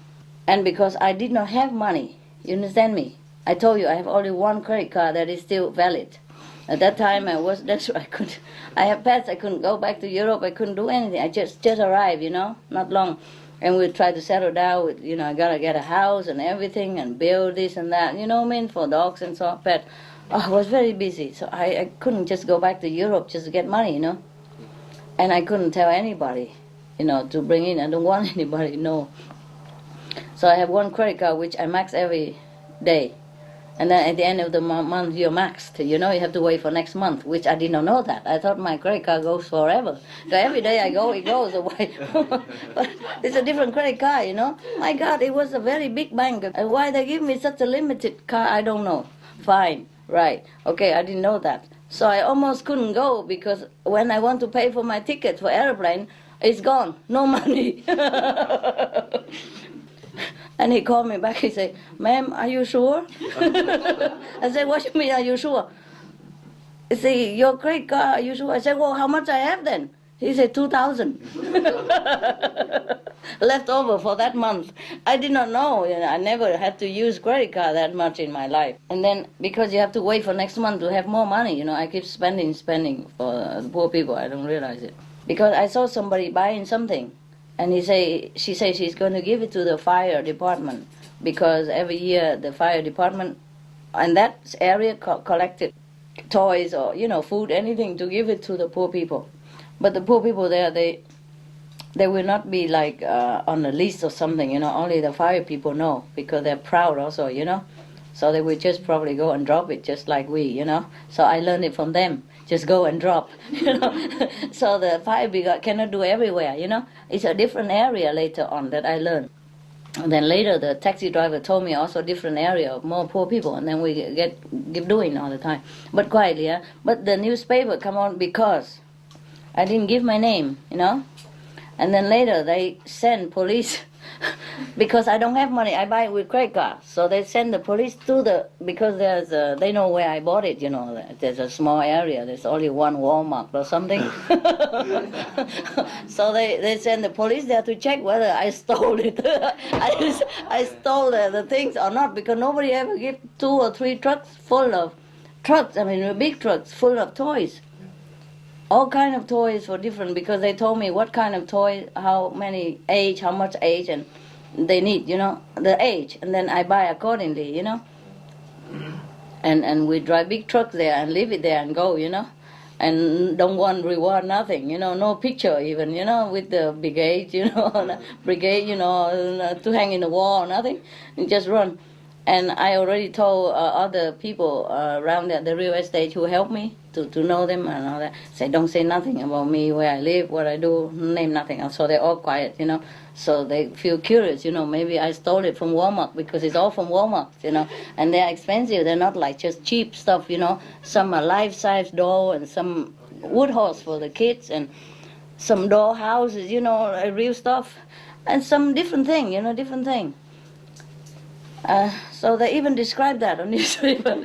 And because I did not have money, you understand me? I told you I have only one credit card that is still valid. At that time I have pets, I couldn't go back to Europe, I couldn't do anything. I just arrived, not long. And we tried to settle down with, I gotta get a house and everything and build this and that, for dogs and so pet. I was very busy, so I couldn't just go back to Europe just to get money, And I couldn't tell anybody, to bring in. I don't want anybody to know. So I have one credit card which I max every day. And then at the end of the month, you're maxed. You have to wait for next month, which I did not know that. I thought my credit card goes forever. So every day I go, it goes away. But it's a different credit card, My God, it was a very big bank. And why they give me such a limited card, I don't know. Fine. Right. Okay, I didn't know that. So I almost couldn't go because when I want to pay for my ticket for airplane, it's gone. No money. And he called me back. He said, "Ma'am, are you sure?" I said, "What do you mean, are you sure?" He said, "Your credit card, are you sure?" I said, "Well, how much I have then?" He said, 2,000 left over for that month. I did not know. I never had to use credit card that much in my life. And then because you have to wait for next month to have more money, I keep spending for the poor people. I don't realize it. Because I saw somebody buying something, and she says she's going to give it to the fire department because every year the fire department in that area collected toys or food, anything to give it to the poor people. But the poor people there, they will not be like on the list or something, only the fire people know because they're proud also, So they will just probably go and drop it just like we, So I learned it from them. Just go and drop, So the fire brigade cannot do everywhere, It's a different area later on that I learned. And then later the taxi driver told me also different area of more poor people, and then we keep doing all the time. But quietly, yeah. But the newspaper come on because I didn't give my name, And then later they send police because I don't have money. I buy it with credit card. So they send the police because they know where I bought it, There's a small area. There's only one Walmart or something. So they send the police there to check whether I stole it. I stole the things or not, because nobody ever give 2 or 3 trucks full of big trucks full of toys. All kind of toys for different, because they told me what kind of toy, how many age, how much age, and they need, the age, and then I buy accordingly, And we drive big trucks there and leave it there and go, and don't want reward, nothing, no picture even, with the brigade, brigade, to hang in the wall, nothing, and just run. And I already told other people around there, the real estate, who helped me to know them and all that. Say, don't say nothing about me, where I live, what I do, name nothing else. So they're all quiet, So they feel curious, maybe I stole it from Walmart, because it's all from Walmart, And they're expensive. They're not like just cheap stuff, Some are life-size doll and some wood horse for the kids and some doll houses, real stuff. And some different thing, different thing. So they even describe that on newspaper.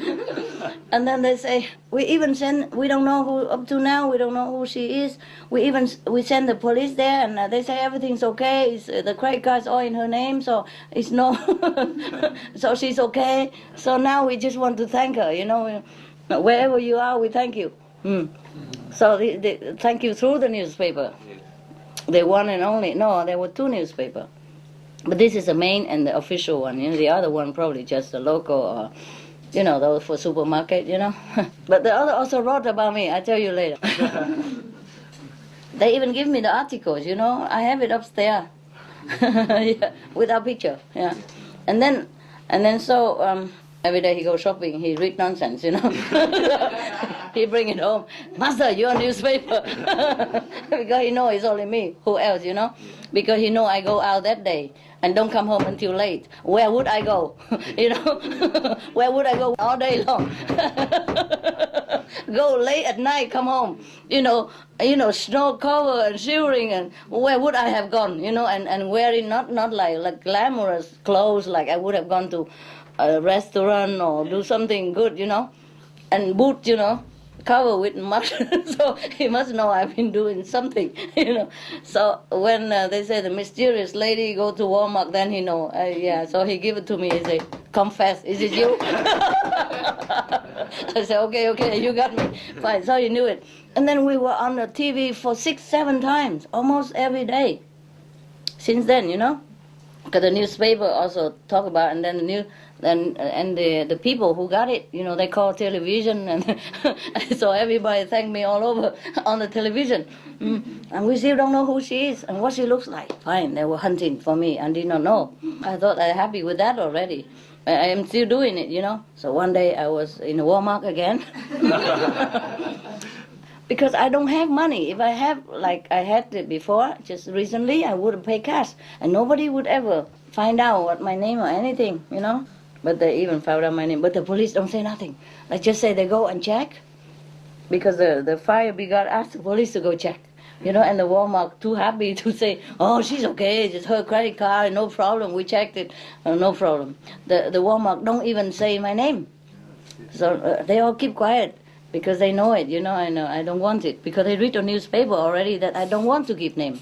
And then they say, we don't know who, up to now, we don't know who she is. We send the police there, and they say everything's okay. The credit card's all in her name, so it's no, so she's okay. So now we just want to thank her, wherever you are, we thank you. So they thank you through the newspaper. The one and only, no, there were 2 newspapers. But this is the main and the official one. The other one probably just the local, or, those for supermarket, But the other also wrote about me. I'll tell you later. They even give me the articles, I have it upstairs. Yeah, without picture, yeah. And then so every day he goes shopping, he read nonsense, He bring it home. Master, your newspaper. Because he know it's only me. Who else, Because he know I go out that day and don't come home until late. Where would I go? Where would I go all day long? Go late at night, come home. Snow cover and shivering, and where would I have gone? And wearing not like glamorous clothes, like I would have gone to a restaurant or do something good, and boot, cover with mud. So he must know I've been doing something, So when they say the mysterious lady go to Walmart, then he know. Yeah, so he give it to me. He say, confess, is it you? I said, okay, you got me. Fine, so he knew it. And then we were on the TV for 6-7 times, almost every day. Since then, because the newspaper also talk about, and then the people who got it, they call television, and so everybody thanked me all over on the television. And we still don't know who she is and what she looks like. Fine, they were hunting for me and did not know. I thought I'm happy with that already. I am still doing it, So one day I was in Walmart again. Because I don't have money. If I have, like I had it before, just recently, I would pay cash. And nobody would ever find out what my name or anything, but they even found out my name. But the police don't say nothing. Like just say they go and check, because the fire brigade asked the police to go check. And the Walmart too happy to say, oh, she's okay, it's her credit card, no problem, we checked it, no problem. The Walmart don't even say my name. So they all keep quiet because they know it, I know I don't want it, because they read on newspaper already that I don't want to give name.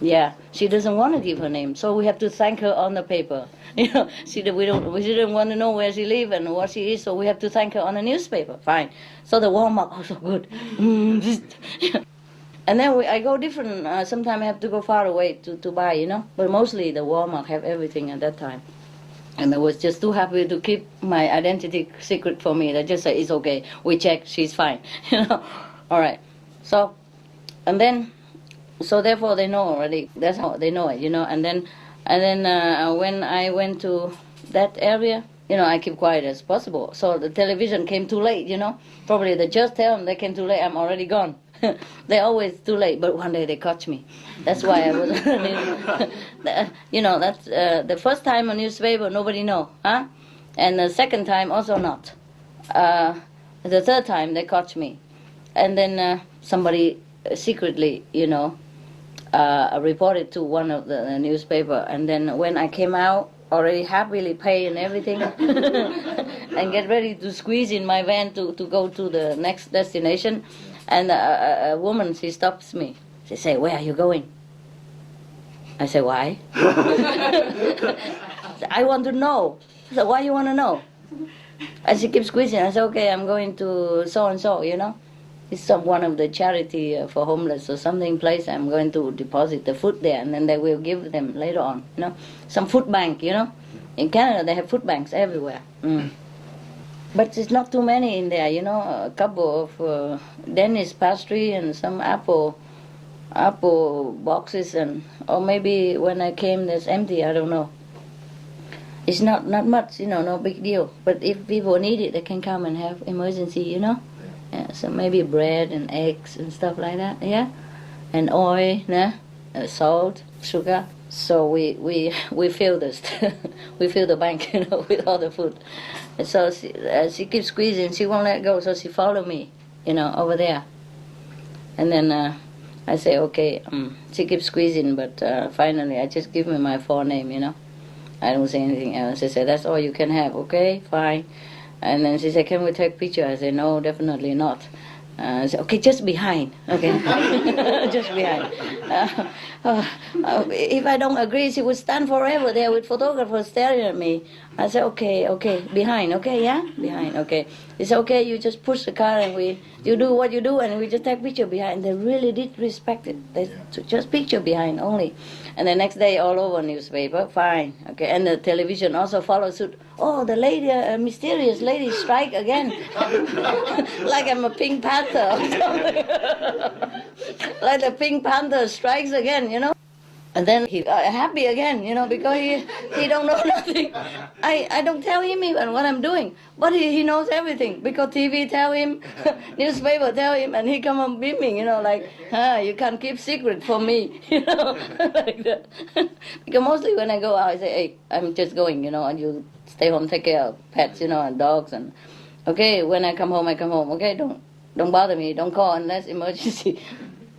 Yeah, she doesn't want to give her name, so we have to thank her on the paper. We didn't want to know where she lives and what she is, so we have to thank her on the newspaper. Fine. So the Walmart also good. And then I go different. Sometimes I have to go far away to buy, But mostly the Walmart have everything at that time. And I was just too happy to keep my identity secret for me. They just say, it's okay, we check, she's fine, All right. So, and then, so therefore they know already. That's how they know it, And then when I went to that area, I keep quiet as possible. So the television came too late, Probably they just tell them they came too late, I'm already gone. They're always too late, but one day they caught me. That's why I was, that's the first time on newspaper, nobody know, huh? And the second time also not. The third time they caught me. And then somebody secretly, reported to one of the newspaper. And then when I came out, already happily pay and everything, and get ready to squeeze in my van to go to the next destination, and a woman, she stops me. She say, where are you going? I say, why? I want to know. I said, why you want to know? And she keeps squeezing. I said, okay, I'm going to so-and-so, It's one of the charity for homeless or something place. I'm going to deposit the food there, and then they will give them later on, Some food bank, In Canada, they have food banks everywhere. But it's not too many in there, A couple of Danish pastry and some apple boxes, or maybe when I came, there's empty. I don't know. It's not much, no big deal. But if people need it, they can come and have emergency, Yeah, so maybe bread and eggs and stuff like that. Yeah, and oil, salt, sugar. So we fill this, we fill the bank, with all the food. And so she keeps squeezing, she won't let go, so she followed me, over there. And then I say, okay, she keeps squeezing, but finally I just give me my forename, I don't say anything else. She said, that's all you can have, okay, fine. And then she said, can we take picture? I said, no, definitely not. I said, okay, just behind, okay, just behind. If I don't agree, she would stand forever there with photographers staring at me. I said, okay, behind, okay, yeah, behind, okay. He said, okay, you just push the car and you do what you do, and we just take picture behind. They really did respect it. They took just picture behind only. And the next day, all over newspaper, fine, okay. And the television also followed suit. Oh, the lady, mysterious lady strike again. Like I'm a Pink Panther or something. Like the Pink Panther strikes again, And then he happy again, because he don't know nothing. I don't tell him even what I'm doing, but he knows everything, because TV tell him, newspaper tell him, and he come on beaming, like, you can't keep secret from me, like that. Because mostly when I go out, I say, hey, I'm just going, and you stay home, take care of pets, and dogs, and okay, when I come home, okay, don't bother me, don't call unless emergency.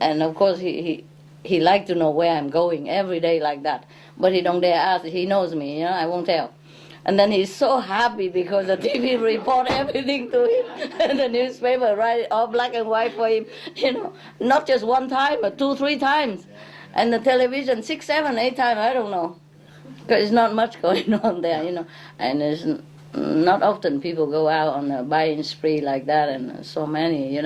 And of course he liked to know where I'm going every day like that. But he don't dare ask. He knows me, I won't tell. And then he's so happy because the TV report everything to him. And the newspaper write it all black and white for him, Not just one time, but 2, 3 times. And the television 6, 7, 8 times, I don't know. Because there's not much going on there, And there's not often people go out on a buying spree like that, and so many,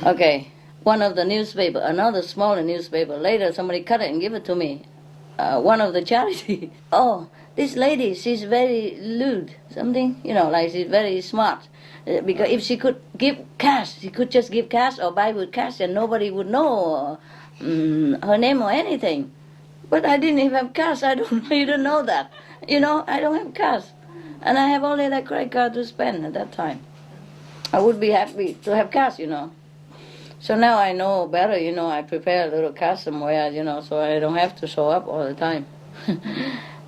Okay. One of the newspaper, another smaller newspaper, later somebody cut it and give it to me. One of the charity. Oh, this lady, she's very lewd, something, like she's very smart. Because if she could give cash, she could just give cash or buy with cash, and nobody would know her name or anything. But I didn't even have cash. You don't know that. I don't have cash. And I have only that credit card to spend at that time. I would be happy to have cash, So now I know better, I prepare a little cash somewhere, so I don't have to show up all the time.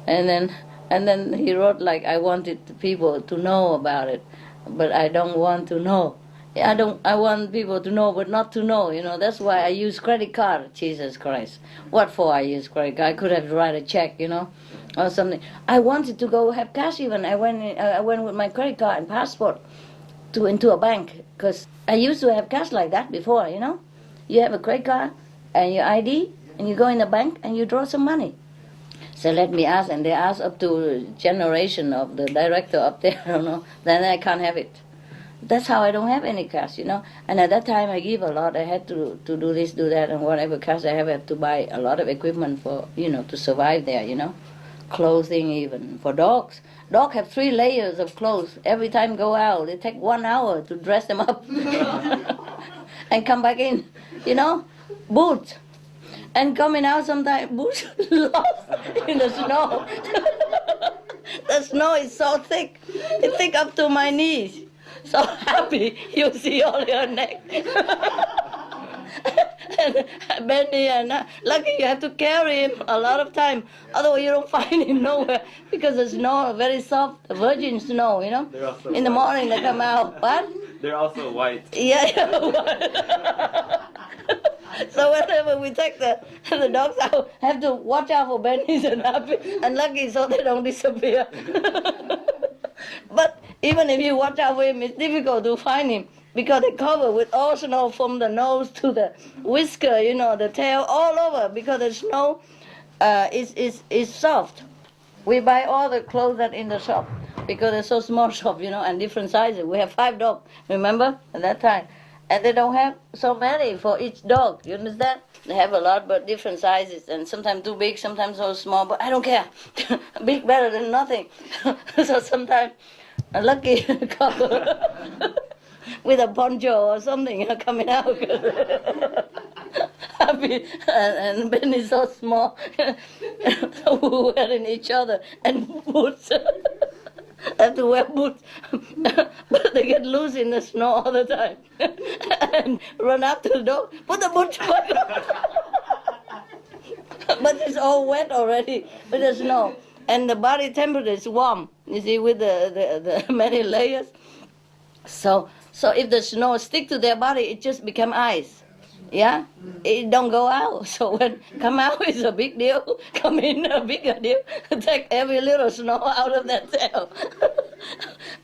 And then And then he wrote like, I wanted the people to know about it, but I don't want to know. I want people to know, but not to know. That's why I use credit card. Jesus Christ, what for I use credit card? I could have write a check, or something. I wanted to go have cash even. I went with my credit card and passport into a bank because I used to have cash like that before. You have a credit card and your ID, and you go in the bank and you draw some money. So let me ask, and they ask up to generation of the director up there, then I can't have it. That's how I don't have any cash, And at that time I give a lot. I had to do this, do that, and whatever cash I have to buy a lot of equipment for, to survive there, Clothing even. For dogs. Dogs have 3 layers of clothes. Every time go out, it take 1 hour to dress them up. And come back in, Boots. And coming out sometimes, boots lost in the snow. The snow is so thick. It's thick up to my knees. So happy you see all your neck. And Benny and lucky you have to carry him a lot of time. Otherwise you don't find him nowhere because the snow very soft, virgin snow, In the morning they come out. What? They're also white. Yeah, white. So whenever we take the dogs out, have to watch out for Benny's and Happy and Lucky so they don't disappear. But even if you watch out for him, it's difficult to find him because they cover with all snow from the nose to the whisker, the tail, all over because the snow is soft. We buy all the clothes that in the shop because they're so small shop, and different sizes. We have 5 dogs, remember, at that time. And they don't have so many for each dog, you understand? They have a lot, but different sizes, and sometimes too big, sometimes so small, but I don't care. Big better than nothing. So sometimes Lucky cover with a poncho or something coming out. Happy, and Ben is so small. So we're wearing each other, and boots. Have to wear boots, but they get loose in the snow all the time and run after the dog. Put the boots back on. But it's all wet already with the snow, and the body temperature is warm. You see, with the many layers. So if the snow stick to their body, it just become ice. Yeah, it don't go out. So when come out is a big deal. Come in a bigger deal. Take every little snow out of that tail.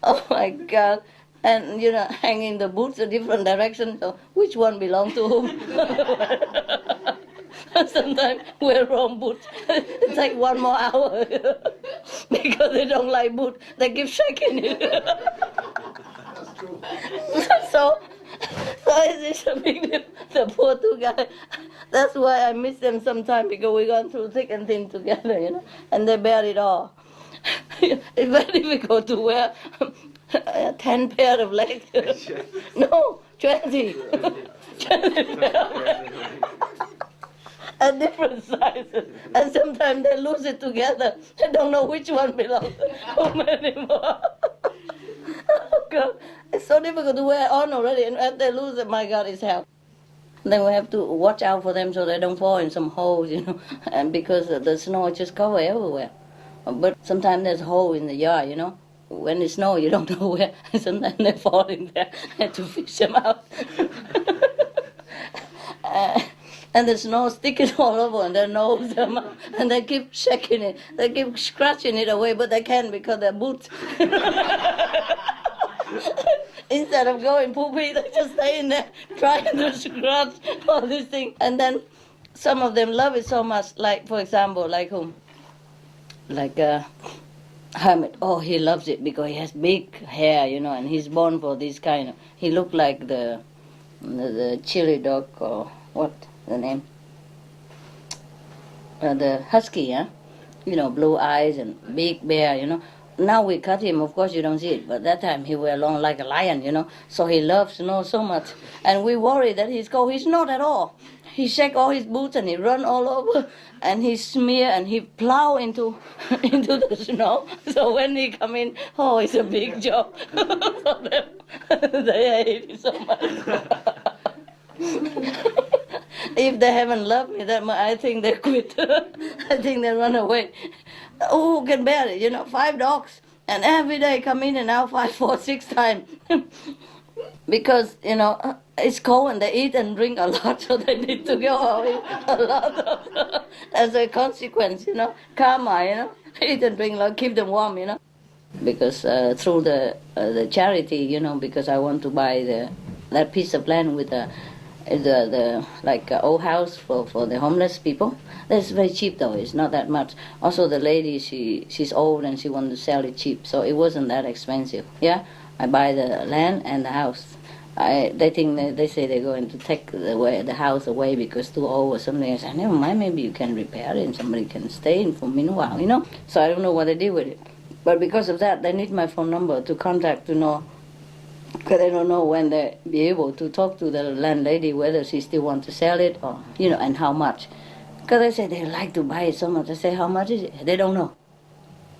Oh my God! And hanging the boots a different direction. So which one belongs to whom? Sometimes wear wrong boots. It take 1 more hour because they don't like boots. They keep shaking it. So it's a big deal. The poor 2 guys. That's why I miss them sometimes because we're going through thick and thin together, and they bear it all. It's very difficult to wear 10 pair of legs. No, 20. 20 pair. And different sizes. And sometimes they lose it together. They don't know which one belongs to whom anymore. Oh God. It's so difficult to wear on already, and if they lose it, my God, it's hell. Then we have to watch out for them so they don't fall in some holes, and because the snow just cover everywhere. But sometimes there's a hole in the yard, When it snows, you don't know where. Sometimes they fall in there. I have to fish them out. And the snow sticking all over and their nose, and they keep shaking it. They keep scratching it away, but they can't because they're boots. Instead of going poopy, they just stay in there trying to scratch all these things. And then some of them love it so much, like, for example, like whom? Like Hermit. Oh, he loves it because he has big hair, and he's born for this kind of... He looked like the chili dog, or what the name? The husky, blue eyes and big bear, Now we cut him, of course you don't see it, but that time he were long like a lion, So he loves snow so much. And we worry that he's cold. He's not at all. He shake all his boots and he run all over and he smear and he plow into the snow. So when he come in, oh, it's a big job. So they hate it so much. If they haven't loved me that much, I think they quit. I think they run away. who can bear it? 5 dogs, and every day come in and out 5, 4, 6 times. Because, it's cold and they eat and drink a lot, so they need to go away a lot. As a consequence, karma, eat and drink a lot, keep them warm, Because through the charity, because I want to buy that piece of land with the old house for the homeless people. That's very cheap though, it's not that much. Also the lady, she's old and she wanted to sell it cheap, so it wasn't that expensive. Yeah, I buy the land and the house. They say they're going to take the house away because too old or something. I said, never mind, maybe you can repair it and somebody can stay in for a meanwhile, So I don't know what they did with it. But because of that, they need my phone number to contact to know, because I don't know when they'll be able to talk to the landlady whether she still wants to sell it or, and how much. Because they say they like to buy it so much. I say, how much is it? They don't know.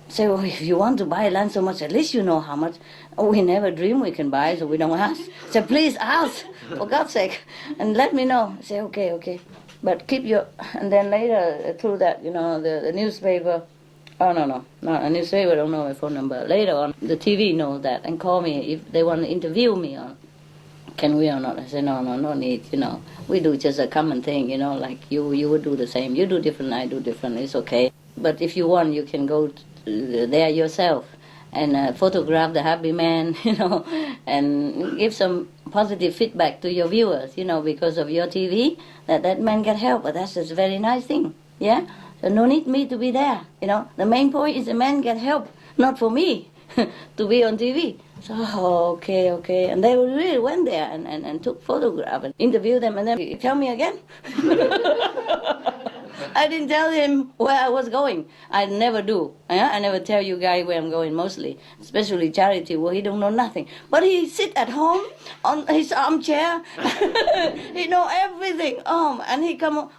I say, well, if you want to buy land so much, at least you know how much. Oh, we never dream we can buy, so we don't ask. I say, please ask, for God's sake, and let me know. I say, okay. But keep your, and then later, through that, the newspaper, oh, no, a newspaper don't know my phone number. Later on, the TV knows that and call me if they want to interview me on, can we or not? I say, no need, We do just a common thing, like you would do the same. You do different, I do different, it's okay. But if you want, you can go there yourself and photograph the happy man, and give some positive feedback to your viewers, because of your TV, that man get help. But that's just a very nice thing, yeah? So no need me to be there, The main point is the man get help, not for me to be on TV. So, okay. And they really went there and took photographs and interviewed them, and then tell me again. I didn't tell him where I was going. I never do. I never tell you guys where I'm going mostly, especially charity, where he don't know nothing. But he sit at home on his armchair. He know everything. And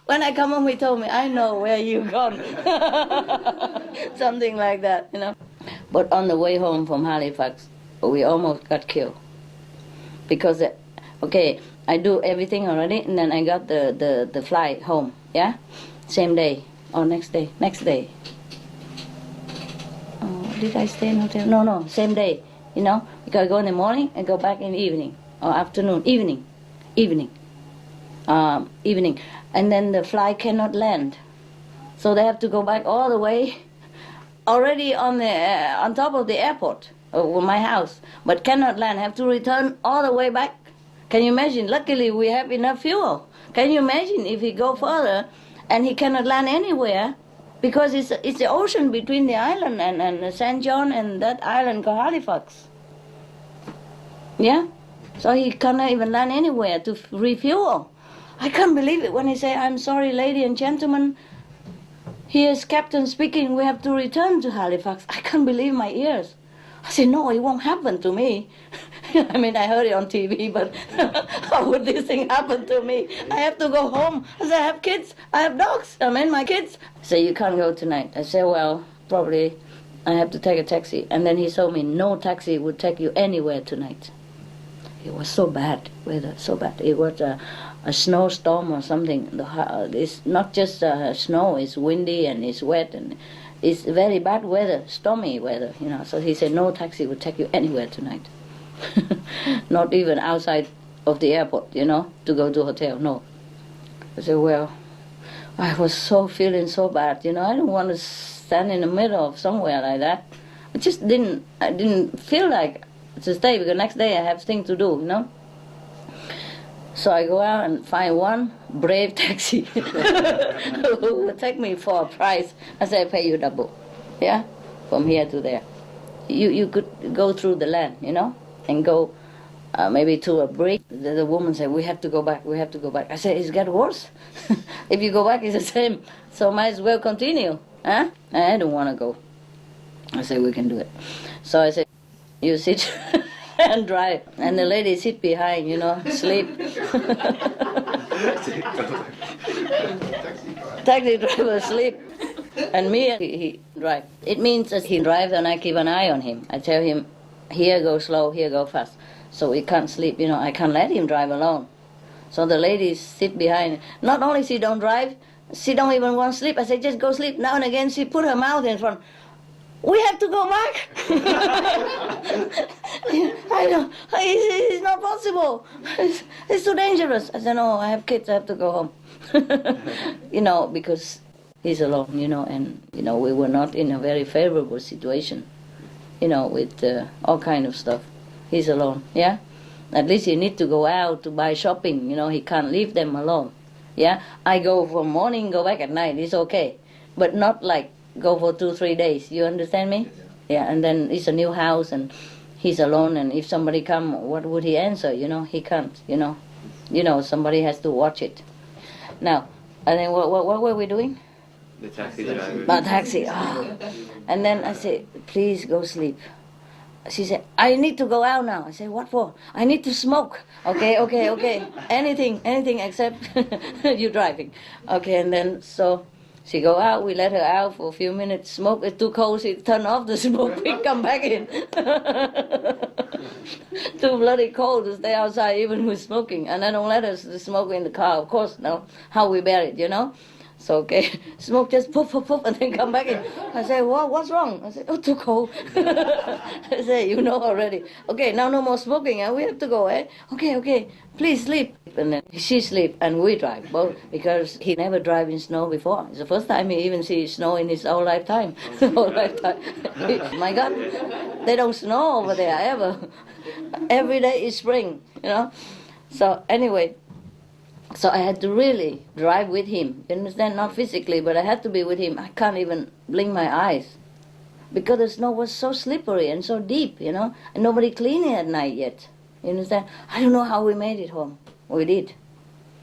when I come home, he told me, I know where you gone. Something like that, But on the way home from Halifax, we almost got killed. Because, I do everything already, and then I got the flight home, yeah? Same day, or next day. Oh, did I stay in hotel? No, same day, Because I go in the morning and go back in the evening, or afternoon, evening. And then the flight cannot land. So they have to go back all the way, already on top of the airport, or my house, but cannot land, have to return all the way back. Can you imagine? Luckily, we have enough fuel. Can you imagine if he go further and he cannot land anywhere because it's the ocean between the island and St. John and that island called Halifax. Yeah? So he cannot even land anywhere to refuel. I can't believe it when he say, I'm sorry, ladies and gentlemen, here's Captain speaking, we have to return to Halifax. I can't believe my ears. I said, no, it won't happen to me. I mean, I heard it on TV, but how would this thing happen to me? I have to go home. I said, I have kids, I have dogs, my kids. I said, you can't go tonight. I said, well, probably I have to take a taxi. And then he told me, no taxi would take you anywhere tonight. It was so bad, weather, so bad. It was a snowstorm or something. It's not just snow, it's windy and it's wet and it's very bad weather, stormy weather, So he said, no taxi would take you anywhere tonight. Not even outside of the airport, to go to a hotel, no. I said, well, I was feeling so bad, I don't want to stand in the middle of somewhere like that. I didn't feel like to stay because next day I have things to do, So I go out and find one brave taxi who will take me for a price. I say, I pay you double, yeah, from here to there. You could go through the land, and go maybe to a bridge. The woman said, we have to go back. I said, it's get worse. If you go back, it's the same. So might as well continue, huh? I don't want to go. I said, we can do it. So I said, you sit and drive. And the lady sit behind, sleep. Taxi driver sleep. And me, he drive. It means that he drives and I keep an eye on him. I tell him, here go slow, here go fast. So he can't sleep, I can't let him drive alone. So the ladies sit behind. Not only she don't drive, She don't even want to sleep. I said, just go sleep. Now and again, she put her mouth in front. We have to go back. I know. It's not possible. It's too dangerous. I said, no, I have kids. I have to go home. Because he's alone, and, we were not in a very favorable situation, with all kind of stuff. He's alone, yeah? At least he need to go out to buy shopping, he can't leave them alone, yeah? I go from morning, go back at night, it's okay. But not like go for 2-3 days, you understand me? Yeah, and then it's a new house and he's alone, and if somebody come, what would he answer, He can't, somebody has to watch it. Now, and then what were we doing? The taxi driver. Taxi. Oh. And then I said, please go sleep. She said, I need to go out now. I said, what for? I need to smoke. Okay. Anything except you driving. Okay, and then so she go out. We let her out for a few minutes. Smoke. It's too cold. She turn off the smoke. We come back in. Too bloody cold to stay outside even with smoking. And I don't let us smoke in the car. Of course, no. How we bear it, So, okay, smoke just puff, and then come back in. I say, what's wrong? I said, oh, too cold. I say, already. Okay, now no more smoking, we have to go, eh? Okay, please sleep. And then she sleep, and we drive, both, because he never drive in snow before. It's the first time he even sees snow in his whole lifetime. My God, they don't snow over there, ever. Every day is spring, So, anyway, so I had to really drive with him. You understand? Not physically, but I had to be with him. I can't even blink my eyes because the snow was so slippery and so deep, and nobody cleaned it at night yet. You understand? I don't know how we made it home. We did.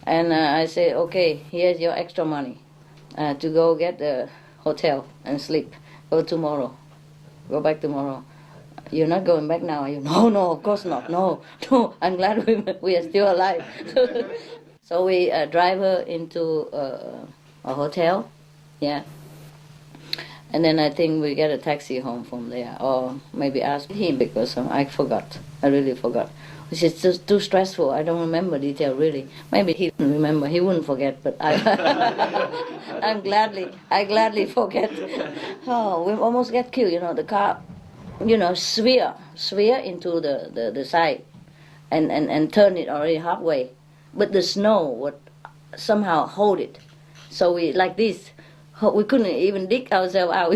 And I said, okay, here's your extra money to go get a hotel and sleep. Go tomorrow. Go back tomorrow. You're not going back now, are you? No, of course not. No. I'm glad we are still alive. So we drive her into a hotel, yeah. And then I think we get a taxi home from there, or maybe ask him, because I forgot. I really forgot. Which is just too stressful. I don't remember detail really. Maybe he wouldn't remember. He wouldn't forget, but I gladly forget. Oh, we almost get killed. The car, swear into the side, and turn it already halfway. But the snow would somehow hold it. So we, like this, we couldn't even dig ourselves out,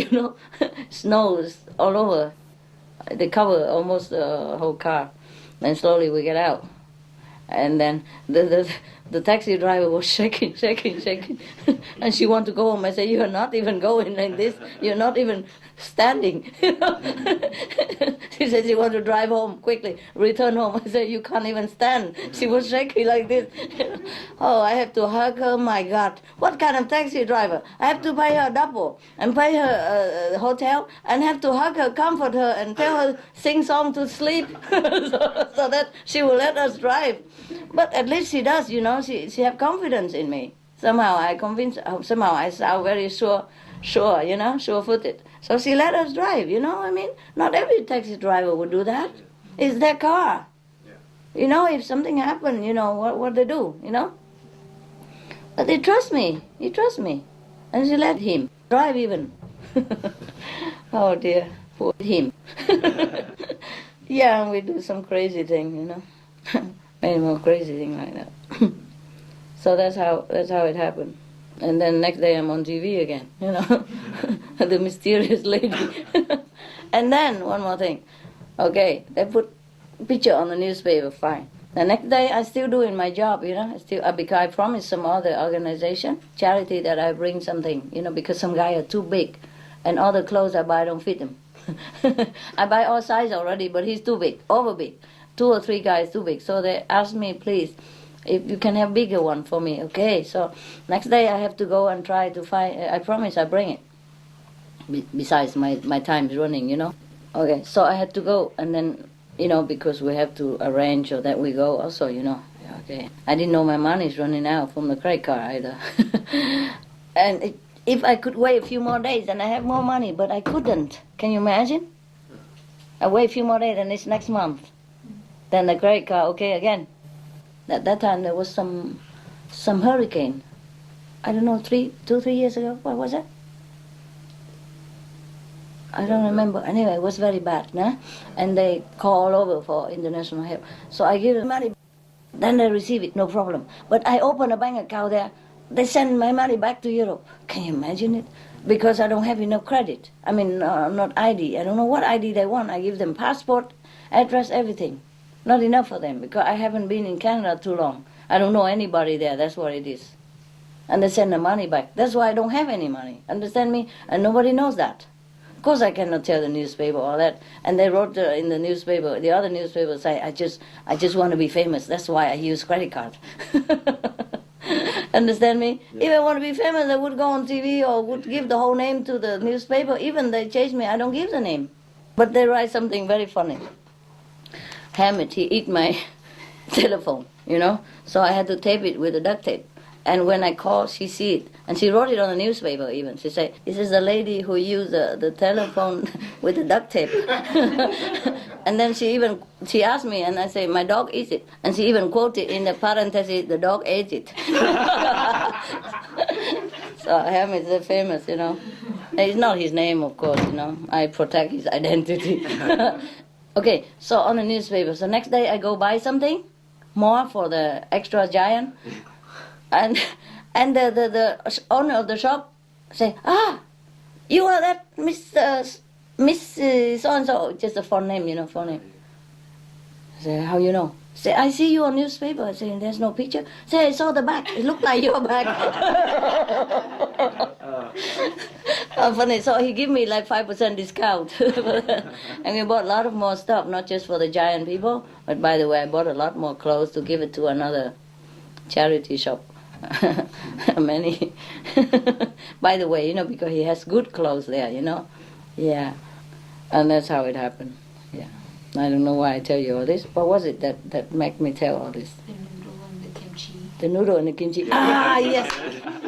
Snow is all over. They cover almost the whole car. Then slowly we get out. And then the taxi driver was shaking. And she wanted to go home. I said, you're not even going like this. You're not even standing. She said she wanted to drive home quickly, return home. I said, you can't even stand. She was shaking like this. Oh, I have to hug her. My God. What kind of taxi driver? I have to pay her double and pay her hotel and have to hug her, comfort her, and tell her sing song to sleep so that she will let us drive. But at least she does, she have confidence in me. Somehow I convince, somehow I sound very sure-footed. So she let us drive, Not every taxi driver would do that. It's their car. Yeah. If something happened, what they do, But they trust me. He trusts me. And she let him drive even. Oh dear, poor him. Yeah, and we do some crazy thing, Many more crazy thing like that. So that's how it happened. And then next day I'm on TV again, the mysterious lady. And then one more thing. Okay, they put picture on the newspaper, fine. The next day I still doing my job, because I promised some other organization, charity, that I bring something, because some guy are too big, and all the clothes I buy don't fit him. I buy all size already, but he's too big, over big. 2 or 3 guys too big. So they asked me, please, if you can have bigger one for me. Okay, so next day I have to go and try to find, I promise I bring it. Besides my time is running, Okay, so I had to go, and then, because we have to arrange so that we go also, Okay, I didn't know my money is running out from the credit card either. And if I could wait a few more days, then I have more money, but I couldn't. Can you imagine? I wait a few more days, and it's next month. Then the credit card, okay, again. At that time there was some hurricane, I don't know, 3 years ago. What was it? I don't remember. Anyway, it was very bad, nah? And they call all over for international help. So I give them money, then they receive it, no problem. But I open a bank account there, they send my money back to Europe. Can you imagine it? Because I don't have enough credit. I mean, not ID. I don't know what ID they want. I give them passport, address, everything. Not enough for them, because I haven't been in Canada too long. I don't know anybody there, that's what it is. And they send the money back. That's why I don't have any money, understand me? And nobody knows that. Of course I cannot tell the newspaper all that. And they wrote in the newspaper, the other newspaper say, I just want to be famous. That's why I use credit card. Understand me? Yeah. If I want to be famous, I would go on TV or would give the whole name to the newspaper. Even they chase me, I don't give the name. But they write something very funny. Hammett, he eat my telephone, you know. So I had to tape it with a duct tape. And when I called, she see it. And she wrote it on the newspaper even. She said, this is the lady who used the telephone with the duct tape. And then she asked me, and I say, my dog eats it. And she even quoted in the parenthesis, the dog ate it. So Hammett is famous, you know. It's not his name, of course, you know. I protect his identity. Okay, so on the newspaper. So next day I go buy something more for the extra giant. And the owner of the shop say, you are that Miss so-and-so, just a phone name, you know, phone name. I say, how you know? Say, I see you on newspaper. I say, there's no picture. Say, I saw the back. It looked like your back. Funny. So he give me like 5% discount. And we bought a lot of more stuff, not just for the giant people, but by the way, I bought a lot more clothes to give it to another charity shop. Many. By the way, you know, because he has good clothes there, you know. Yeah. And that's how it happened. Yeah. I don't know why I tell you all this. What was it that made me tell all this? The noodle and the kimchi. The noodle and the kimchi. Ah, yes.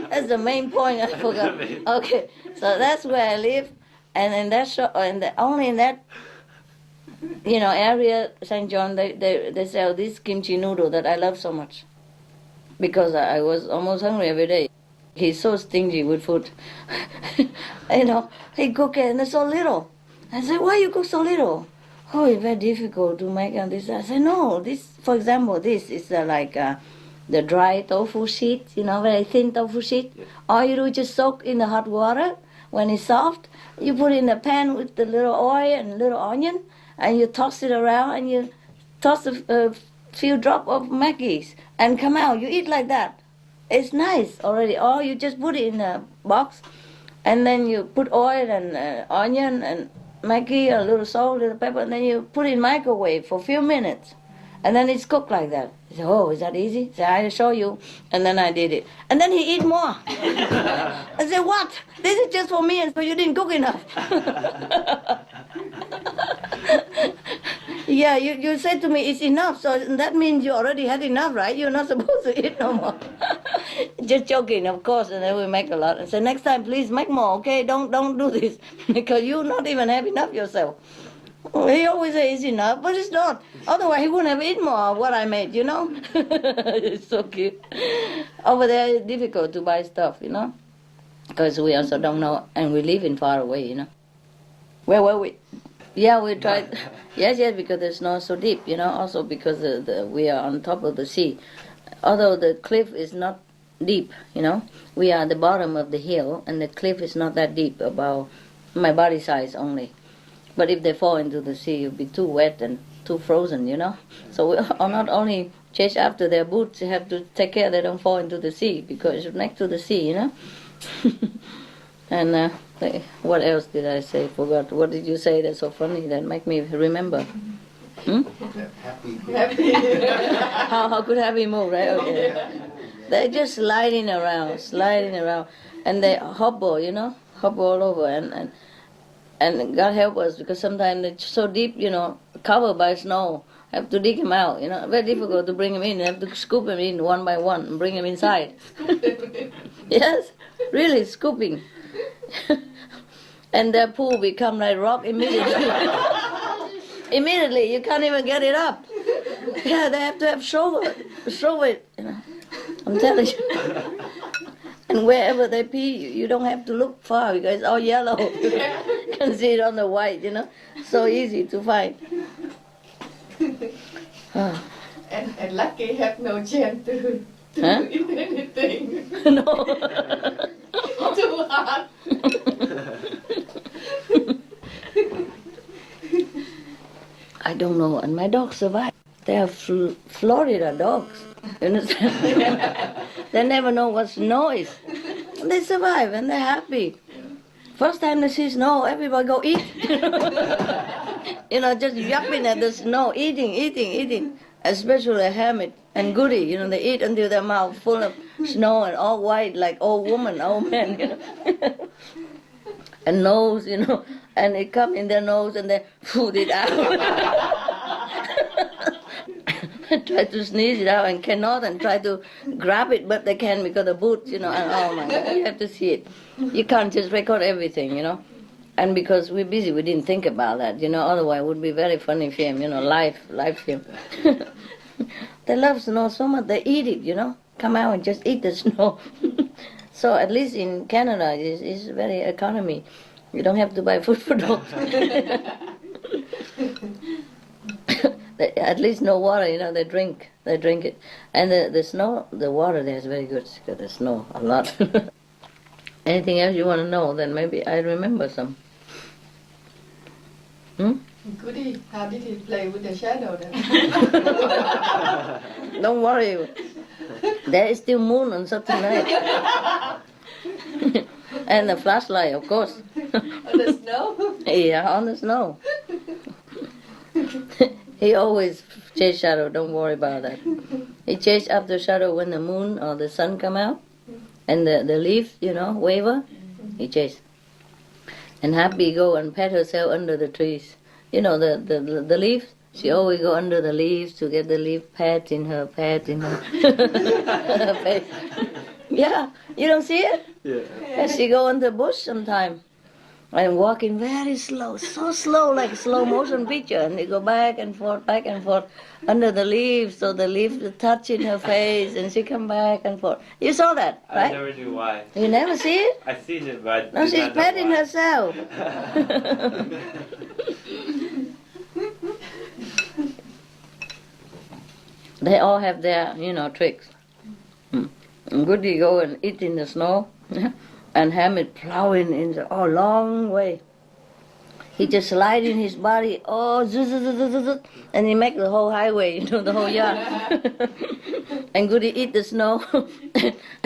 That's the main point. I forgot. Okay. So that's where I live. And in that shop, only in that, you know, area, St. John, they sell this kimchi noodle that I love so much. Because I was almost hungry every day. He's so stingy with food. You know, he cook it and it's so little. I said, why you cook so little? Oh, it's very difficult to make and this. I said, no, this, for example, this is like the dry tofu sheet, you know, very thin tofu sheet. Yeah. All you do is just soak in the hot water. When it's soft, you put it in a pan with the little oil and little onion, and you toss it around, and you toss a few drops of Maggie's, and come out. You eat like that. It's nice already. Or you just put it in a box, and then you put oil and onion and Maggi, a little salt, a little pepper, and then you put it in microwave for a few minutes. And then it's cooked like that. He said, oh, is that easy? I said, I'll show you. And then I did it. And then he eat more. I said, what? This is just for me, and so you didn't cook enough. Yeah, you said to me, it's enough. So that means you already had enough, right? You're not supposed to eat no more. Just joking, of course, and then we make a lot. And say, next time, please make more, okay? Don't do this, because you not even have enough yourself. He always says it's enough, but it's not. Otherwise, he wouldn't have eaten more of what I made, you know? It's so cute. Over there, it's difficult to buy stuff, you know? Because we also don't know, and we live in far away, you know? Where were we? Yeah, we tried. Yes, because the snow is so deep, you know? Also because we are on top of the sea. Although the cliff is not deep, you know? We are at the bottom of the hill, and the cliff is not that deep, about my body size only. But if they fall into the sea, you'll be too wet and too frozen, you know. So we are not only chase after their boots, you have to take care they don't fall into the sea, because it's next to the sea, you know. And what else did I say? Forgot. What did you say that's so funny that make me remember? Happy. How could happy move, right? Okay. They're just sliding around, and they hobble, you know, hobble all over, and God help us, because sometimes it's so deep, you know, covered by snow. Have to dig him out, you know. Very difficult to bring him in. You have to scoop him in one by one and bring him inside. Yes, really scooping. And the pool become like rock immediately. Immediately, you can't even get it up. Yeah, they have to have shovel it. You know. I'm telling you. And wherever they pee, you don't have to look far because it's all yellow. You can see it on the white, So easy to find. And Lucky have no chance to eat anything. No. Too hard. I don't know, and my dogs survive. They are Florida dogs. You understand? They never know what snow is. They survive and they're happy. First time they see snow, everybody go eat. Just yapping at the snow, eating. Especially Hamid and Goody, they eat until their mouth full of snow and all white like old woman, old man, And nose, and it come in their nose and they food it out. Try to sneeze it out and cannot, and try to grab it, but they can because the boots, and oh my God, you have to see it. You can't just record everything, And because we're busy, we didn't think about that, Otherwise, it would be very funny film, live film. They love snow so much, they eat it, Come out and just eat the snow. So at least in Canada, it's very economy. You don't have to buy food for dogs. At least no water, they drink it. And the snow, the water there is very good because the snow a lot. Anything else you want to know? Then maybe I remember some. Goody, how did he play with the shadow then? Don't worry. There is still moon on Saturday night. And the flashlight, of course. On the snow? Yeah, on the snow. He always chase shadow, don't worry about that. He chase after shadow when the moon or the sun come out. And the leaves, waver, he chase. And Happy go and pat herself under the trees. The leaves, she always go under the leaves to get the leaf pat in her face. Yeah, you don't see it? Yeah. And she go in the bush sometime. And walking very slow, so slow, like a slow motion picture. And they go back and forth, under the leaves, so the leaves touch in her face, and she come back and forth. You saw that, right? I never knew why. You never see it? I seen it, but No, she's patting herself. They all have their, tricks. Goody go and eat in the snow. And Hamid plowing in the long way. He just slide in his body, and he make the whole highway, the whole yard. And Goody eat the snow,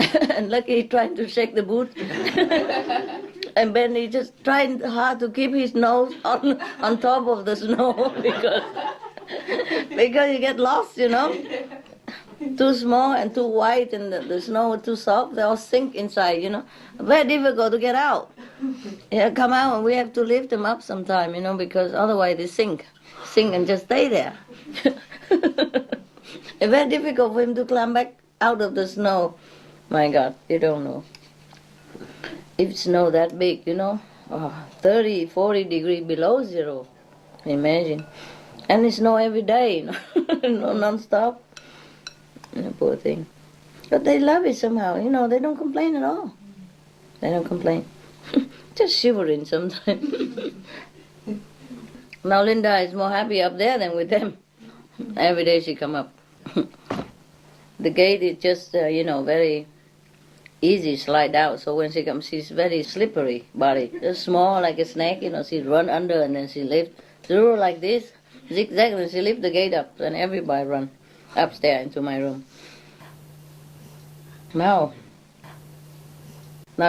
and Lucky trying to shake the boot. And Benny just trying hard to keep his nose on top of the snow because you get lost, Too small and too white, and the snow too soft, they all sink inside, Very difficult to get out. Come out, and we have to lift them up sometime, because otherwise they sink and just stay there. It's very difficult for him to climb back out of the snow. My God, you don't know. If snow that big, 30, 40 degrees below zero, imagine. And it snow every day, non-stop. Poor thing. But they love it somehow, they don't complain at all. They don't complain. Just shivering sometimes. Now Linda is more happy up there than with them. Every day she come up. The gate is just, very easy slide out. So when she comes, she's very slippery body. Just small like a snake, she run under and then she lift through like this, zigzag, and she lift the gate up, and everybody run upstairs into my room. Now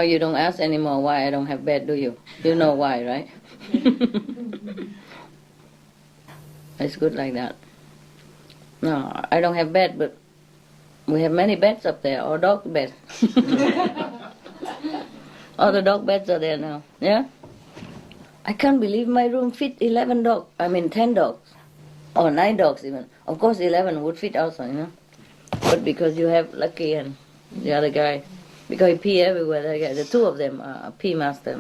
you don't ask anymore why I don't have bed, do you? You know why, right? It's good like that. No, I don't have bed, but we have many beds up there, or dog beds. All the dog beds are there now, yeah? I can't believe my room fit 10 dogs. Or 9 dogs even. Of course 11 would fit also, But because you have Lucky and the other guy, because he pee everywhere, the two of them are pee master.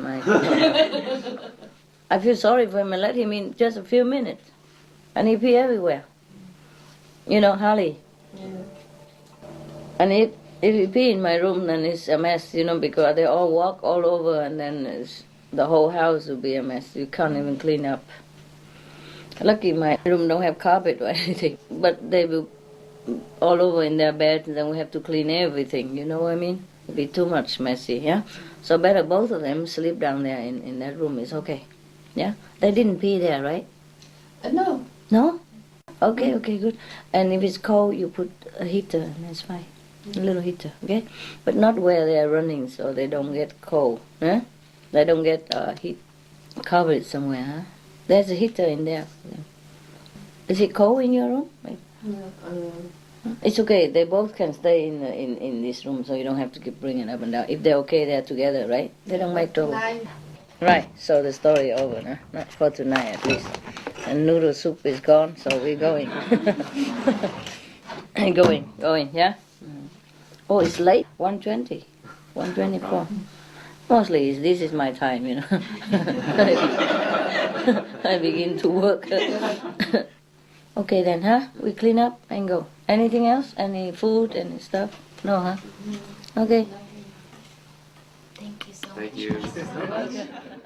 I feel sorry for him and let him in just a few minutes. And he pee everywhere. Harley. Yeah. And If you pee in my room, then it's a mess, because they all walk all over, and then the whole house will be a mess. You can't even clean up. Lucky my room don't have carpet or anything, but they will all over in their bed, and then we have to clean everything, you know what I mean? It'll be too much messy, yeah? So better both of them sleep down there in that room, it's okay. Yeah? They didn't pee there, right? No. No? Okay, good. And if it's cold, you put a heater, and that's fine. A little heater, okay? But not where they are running, so they don't get cold, huh? They don't get heat covered somewhere, huh? There's a heater in there for them. Is it cold in your room? It's okay. They both can stay in this room, so you don't have to keep bringing up and down. If they're okay, they're together, right? They don't make trouble. Right. So the story over, huh? Not for tonight, at least. And noodle soup is gone, so we're going. going. Yeah. Oh, it's late. 1:20, 1:24. Mostly, this is my time, I begin to work. Okay then, huh? We clean up and go. Anything else? Any food, any stuff? No, huh? Okay. Thank you so much. Thank you.